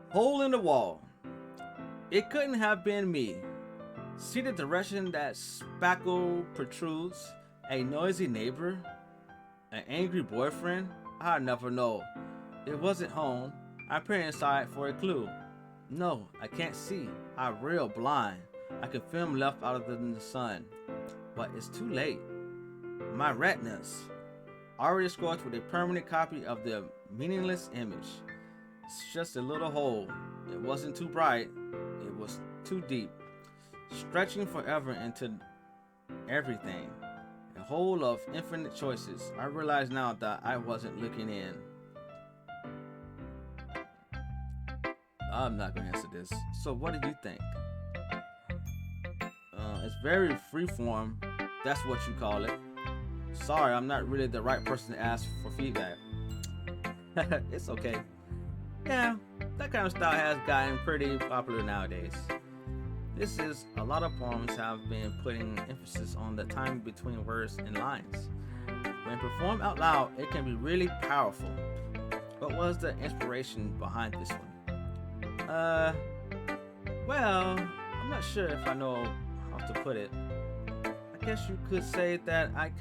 Hole in the wall. It couldn't have been me. See the direction that spackle protrudes? A noisy neighbor? An angry boyfriend? I never know. It wasn't home. I peer inside for a clue. No, I can't see. I'm real blind. I can feel him left out of the sun. But it's too late. My retinas already scorched with a permanent copy of the meaningless image. It's just a little hole. It wasn't too bright. It was too deep. Stretching forever into everything. A hole of infinite choices. I realize now that I wasn't looking in. I'm not gonna answer this. So what do you think? It's very freeform. That's what you call it. Sorry, I'm not really the right person to ask for feedback. It's okay. Yeah, that kind of style has gotten pretty popular nowadays. This is a lot of poems have been putting emphasis on the time between words and lines. When performed out loud, it can be really powerful. What was the inspiration behind this one? Well, I'm not sure if I know how to put it. guess you could say that I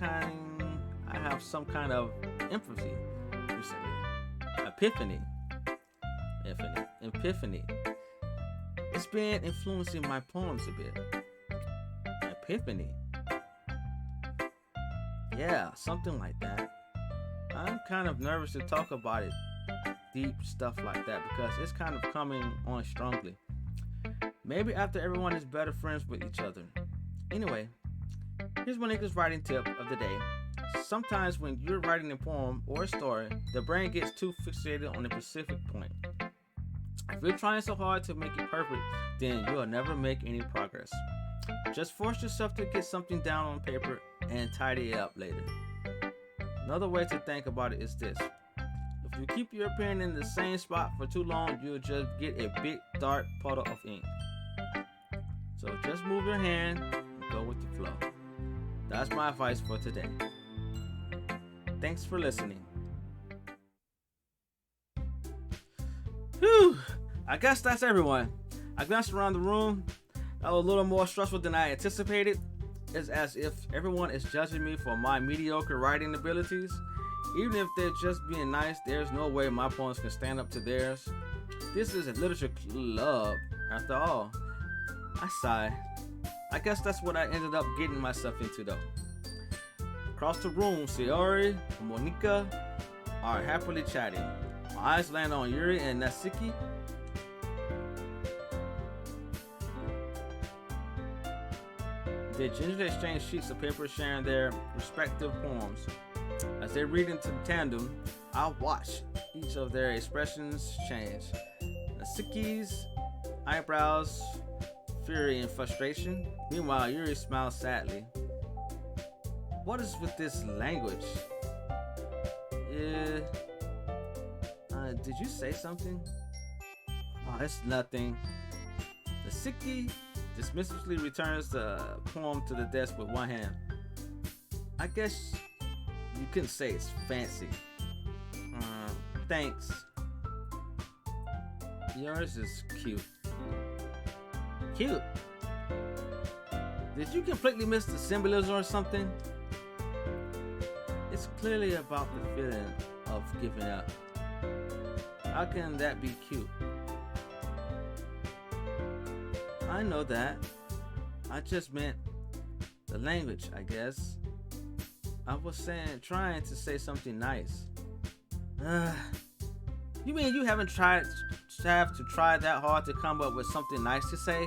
have some kind of empathy recently. Epiphany. It's been influencing my poems a bit. Epiphany. Yeah, something like that. I'm kind of nervous to talk about it, deep stuff like that, because it's kind of coming on strongly. Maybe after everyone is better friends with each other. Anyway, here's my English writing tip of the day. Sometimes when you're writing a poem or a story, the brain gets too fixated on a specific point. If you're trying so hard to make it perfect, then you'll never make any progress. Just force yourself to get something down on paper and tidy it up later. Another way to think about it is this. If you keep your pen in the same spot for too long, you'll just get a big dark puddle of ink. So just move your hand and go with the flow. That's my advice for today. Thanks for listening. Whew, I guess that's everyone. I glanced around the room. That was a little more stressful than I anticipated. It's as if everyone is judging me for my mediocre writing abilities. Even if they're just being nice, there's no way my poems can stand up to theirs. This is a literature club, after all. I sigh. I guess that's what I ended up getting myself into though. Across the room, Sayori and Monika are happily chatting. My eyes land on Yuri and Natsuki. They gingerly exchange sheets of paper sharing their respective poems. As they read into tandem, I watch each of their expressions change. Natsuki's eyebrows fury and frustration. Meanwhile, Yuri smiles sadly. What is with this language? Did you say something? Oh, it's nothing. Natsuki dismissively returns the poem to the desk with one hand. I guess you couldn't say it's fancy. Thanks. Yours is cute. Cute? Did you completely miss the symbolism or something? It's clearly about the feeling of giving up. How can that be cute? I know that. I just meant the language, I guess. I was trying to say something nice. You mean you haven't have to try that hard to come up with something nice to say?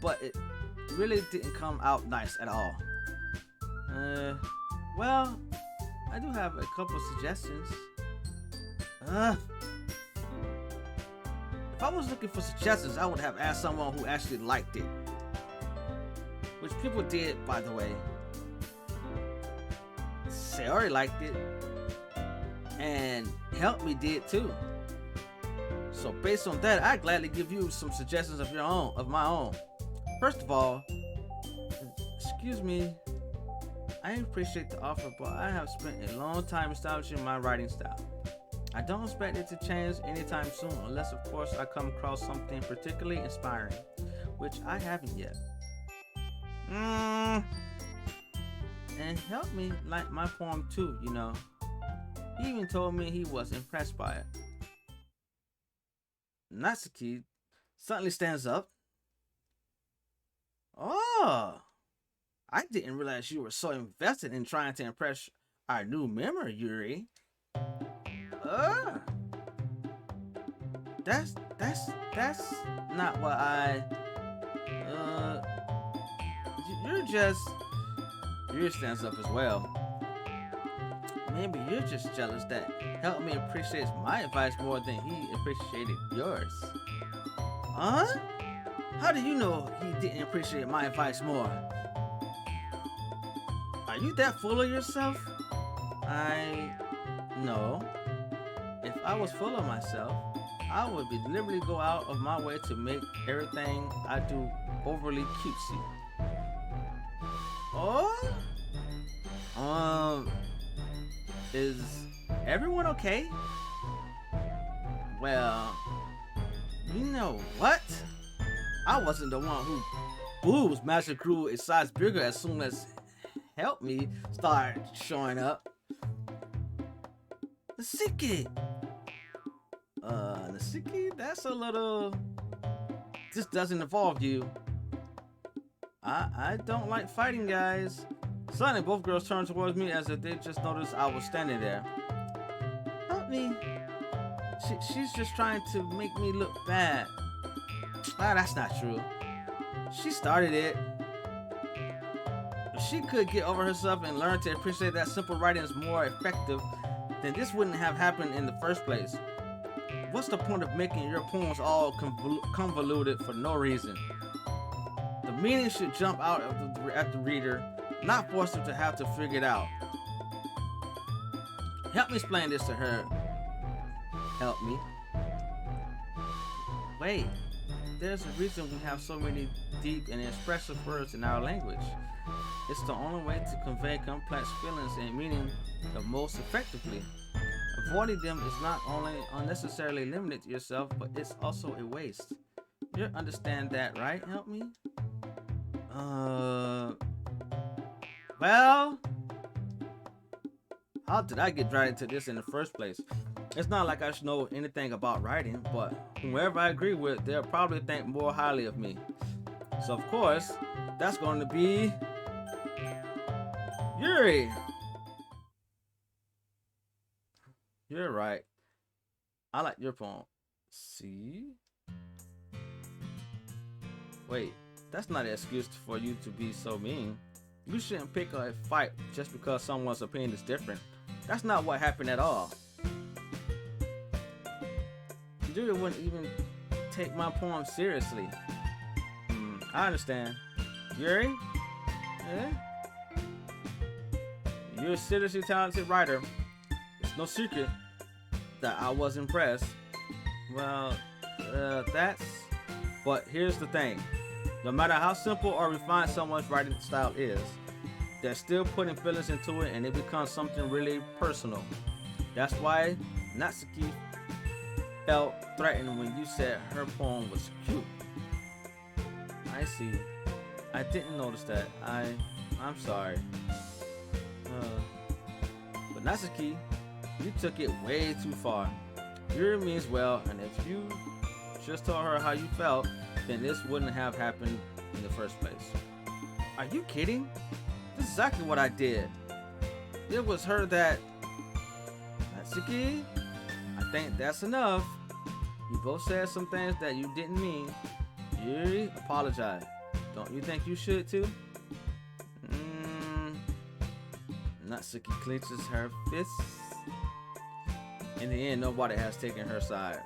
But it really didn't come out nice at all. Well, I do have a couple suggestions. If I was looking for suggestions, I would have asked someone who actually liked it. Which people did, by the way. Sayori liked it. And Help Me did too. So based on that, I gladly give you some suggestions of my own. First of all, excuse me, I appreciate the offer, but I have spent a long time establishing my writing style. I don't expect it to change anytime soon, unless of course I come across something particularly inspiring, which I haven't yet. And Help Me like my poem too, you know. He even told me he was impressed by it. Natsuki suddenly stands up. Oh, I didn't realize you were so invested in trying to impress our new member, Yuri. That's not what I. Yuri stands up as well. Maybe you're just jealous that Help Me appreciates my advice more than he appreciated yours. Huh? How do you know he didn't appreciate my advice more? Are you that full of yourself? No. If I was full of myself, I would deliberately go out of my way to make everything I do overly cutesy. Oh? Is everyone okay? Well, you know what? I wasn't the one who boobs magically grew a size bigger as soon as Help Me started showing up. Nasiki! Nasiki, that's a little... This doesn't involve you. I don't like fighting, guys. Suddenly, both girls turned towards me as if they just noticed I was standing there. Help me. She's just trying to make me look bad. Ah, that's not true. She started it. If she could get over herself and learn to appreciate that simple writing is more effective, then this wouldn't have happened in the first place. What's the point of making your poems all convoluted for no reason? The meaning should jump out at the reader, not force them to have to figure it out. Help me explain this to her. Help me. Wait, there's a reason we have so many deep and expressive words in our language. It's the only way to convey complex feelings and meaning the most effectively. Avoiding them is not only unnecessarily limited to yourself, but it's also a waste. You understand that, right? Help me? Well, how did I get dragged into this in the first place? It's not like I should know anything about writing, but whoever I agree with, they'll probably think more highly of me. So of course, that's going to be Yuri. You're right. I like your poem. See? Wait, that's not an excuse for you to be so mean. You shouldn't pick a fight just because someone's opinion is different. That's not what happened at all. Yuri wouldn't even take my poem seriously. I understand. Yuri? Yeah? You're a seriously talented writer. It's no secret that I was impressed. Well, that's... But here's the thing. No matter how simple or refined someone's writing style is, they're still putting feelings into it and it becomes something really personal. That's why Natsuki felt threatened when you said her poem was cute. I see. I didn't notice that. I'm sorry. But Natsuki, you took it way too far. Yuri means well, and if you just told her how you felt, then this wouldn't have happened in the first place. Are you kidding? This is exactly what I did. It was her that... Natsuki, I think that's enough. You both said some things that you didn't mean. Yuri, apologize. Don't you think you should too? Natsuki clenches her fists. In the end, nobody has taken her side.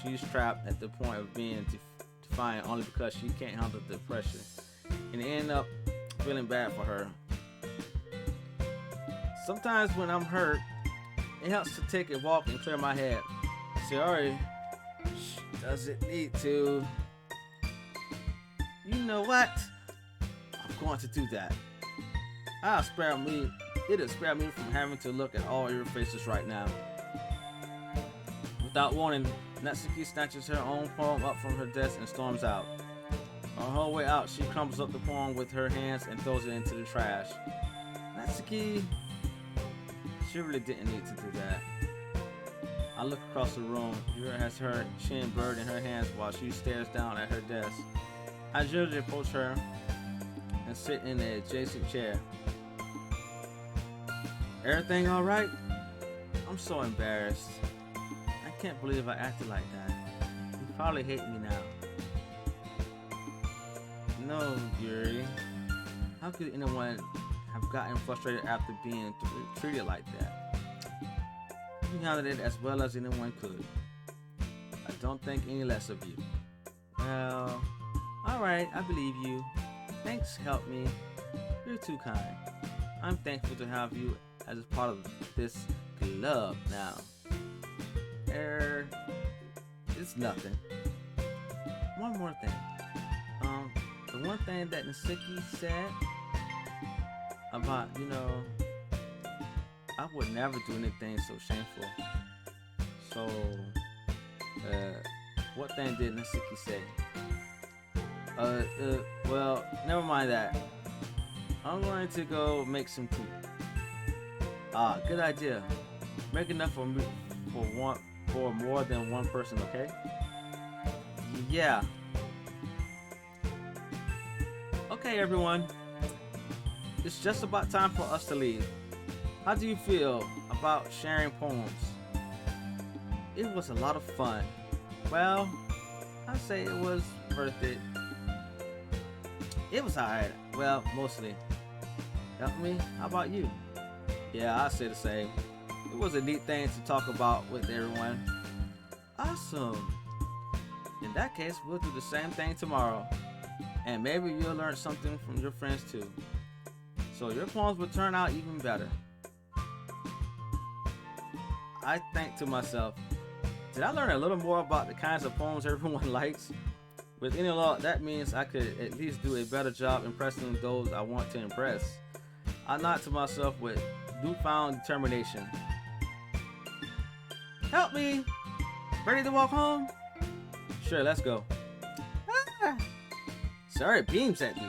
She's trapped at the point of being defiant only because she can't handle the pressure. And they end up feeling bad for her. Sometimes when I'm hurt, it helps to take a walk and clear my head. Sayori doesn't need to. You know what? I'm going to do that. It'll spare me from having to look at all your faces right now. Without warning, Natsuki snatches her own poem up from her desk and storms out. On her way out, she crumbles up the poem with her hands and throws it into the trash. Natsuki, she really didn't need to do that. I look across the room. Yuri has her chin buried in her hands while she stares down at her desk. I gingerly approach her and sit in the adjacent chair. Everything all right? I'm so embarrassed. I can't believe I acted like that. You probably hate me now. No, Yuri. How could anyone have gotten frustrated after being treated like that? You handled it as well as anyone could. I don't think any less of you. Well, alright, I believe you. Thanks, help me. You're too kind. I'm thankful to have you as part of this club now. It's nothing. One more thing. The one thing that Natsuki said about, I would never do anything so shameful. So, what thing did Natsuki say? Well, never mind that. I'm going to go make some tea. Ah, good idea. Make enough for me for more than one person, okay? Yeah. Okay, everyone. It's just about time for us to leave. How do you feel about sharing poems? It was a lot of fun. Well, I'd say it was worth it. It was alright. Well, mostly. Help me? How about you? Yeah, I'd say the same. It was a neat thing to talk about with everyone. Awesome. In that case, we'll do the same thing tomorrow. And maybe you'll learn something from your friends too. So your poems will turn out even better. I think to myself, did I learn a little more about the kinds of poems everyone likes? With any luck, that means I could at least do a better job impressing those I want to impress. I nod to myself with newfound determination. Help me! Ready to walk home? Sure, let's go. Ah! Sayori beams at me.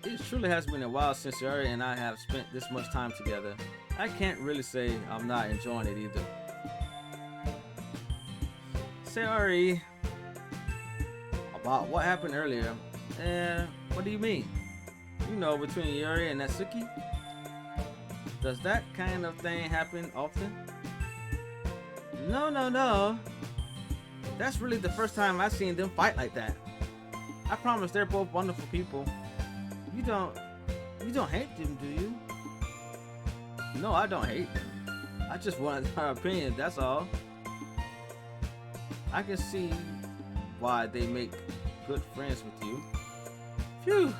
It truly has been a while since Sayori and I have spent this much time together. I can't really say I'm not enjoying it either. Sayori, about what happened earlier. What do you mean? You know, between Yuri and Natsuki? Does that kind of thing happen often? No. That's really the first time I've seen them fight like that. I promise they're both wonderful people. You don't hate them, do you? No, I don't hate them. I just wanted her opinion, that's all. I can see why they make good friends with you. Phew!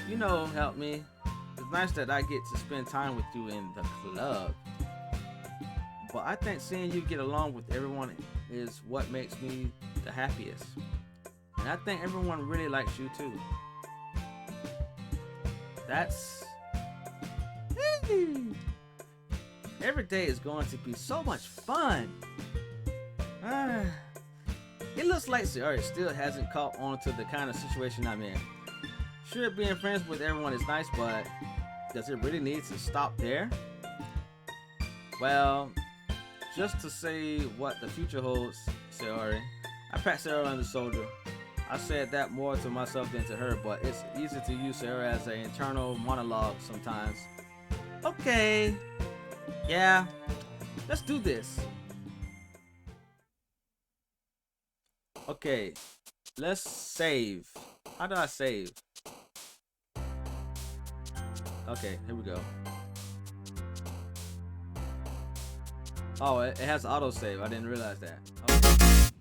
You know, help me. It's nice that I get to spend time with you in the club. But I think seeing you get along with everyone is what makes me the happiest. And I think everyone really likes you too. That's... Every day is going to be so much fun. It looks like Sayori still hasn't caught on to the kind of situation I'm in. Sure, being friends with everyone is nice, but does it really need to stop there? Well, just to say what the future holds, Sayori. I pat Sayori on the shoulder. I said that more to myself than to her, but it's easy to use Sayori as an internal monologue sometimes. Okay. Yeah. Let's do this. Okay. Let's save. How do I save? Okay, here we go. Oh, it has autosave. I didn't realize that. Okay.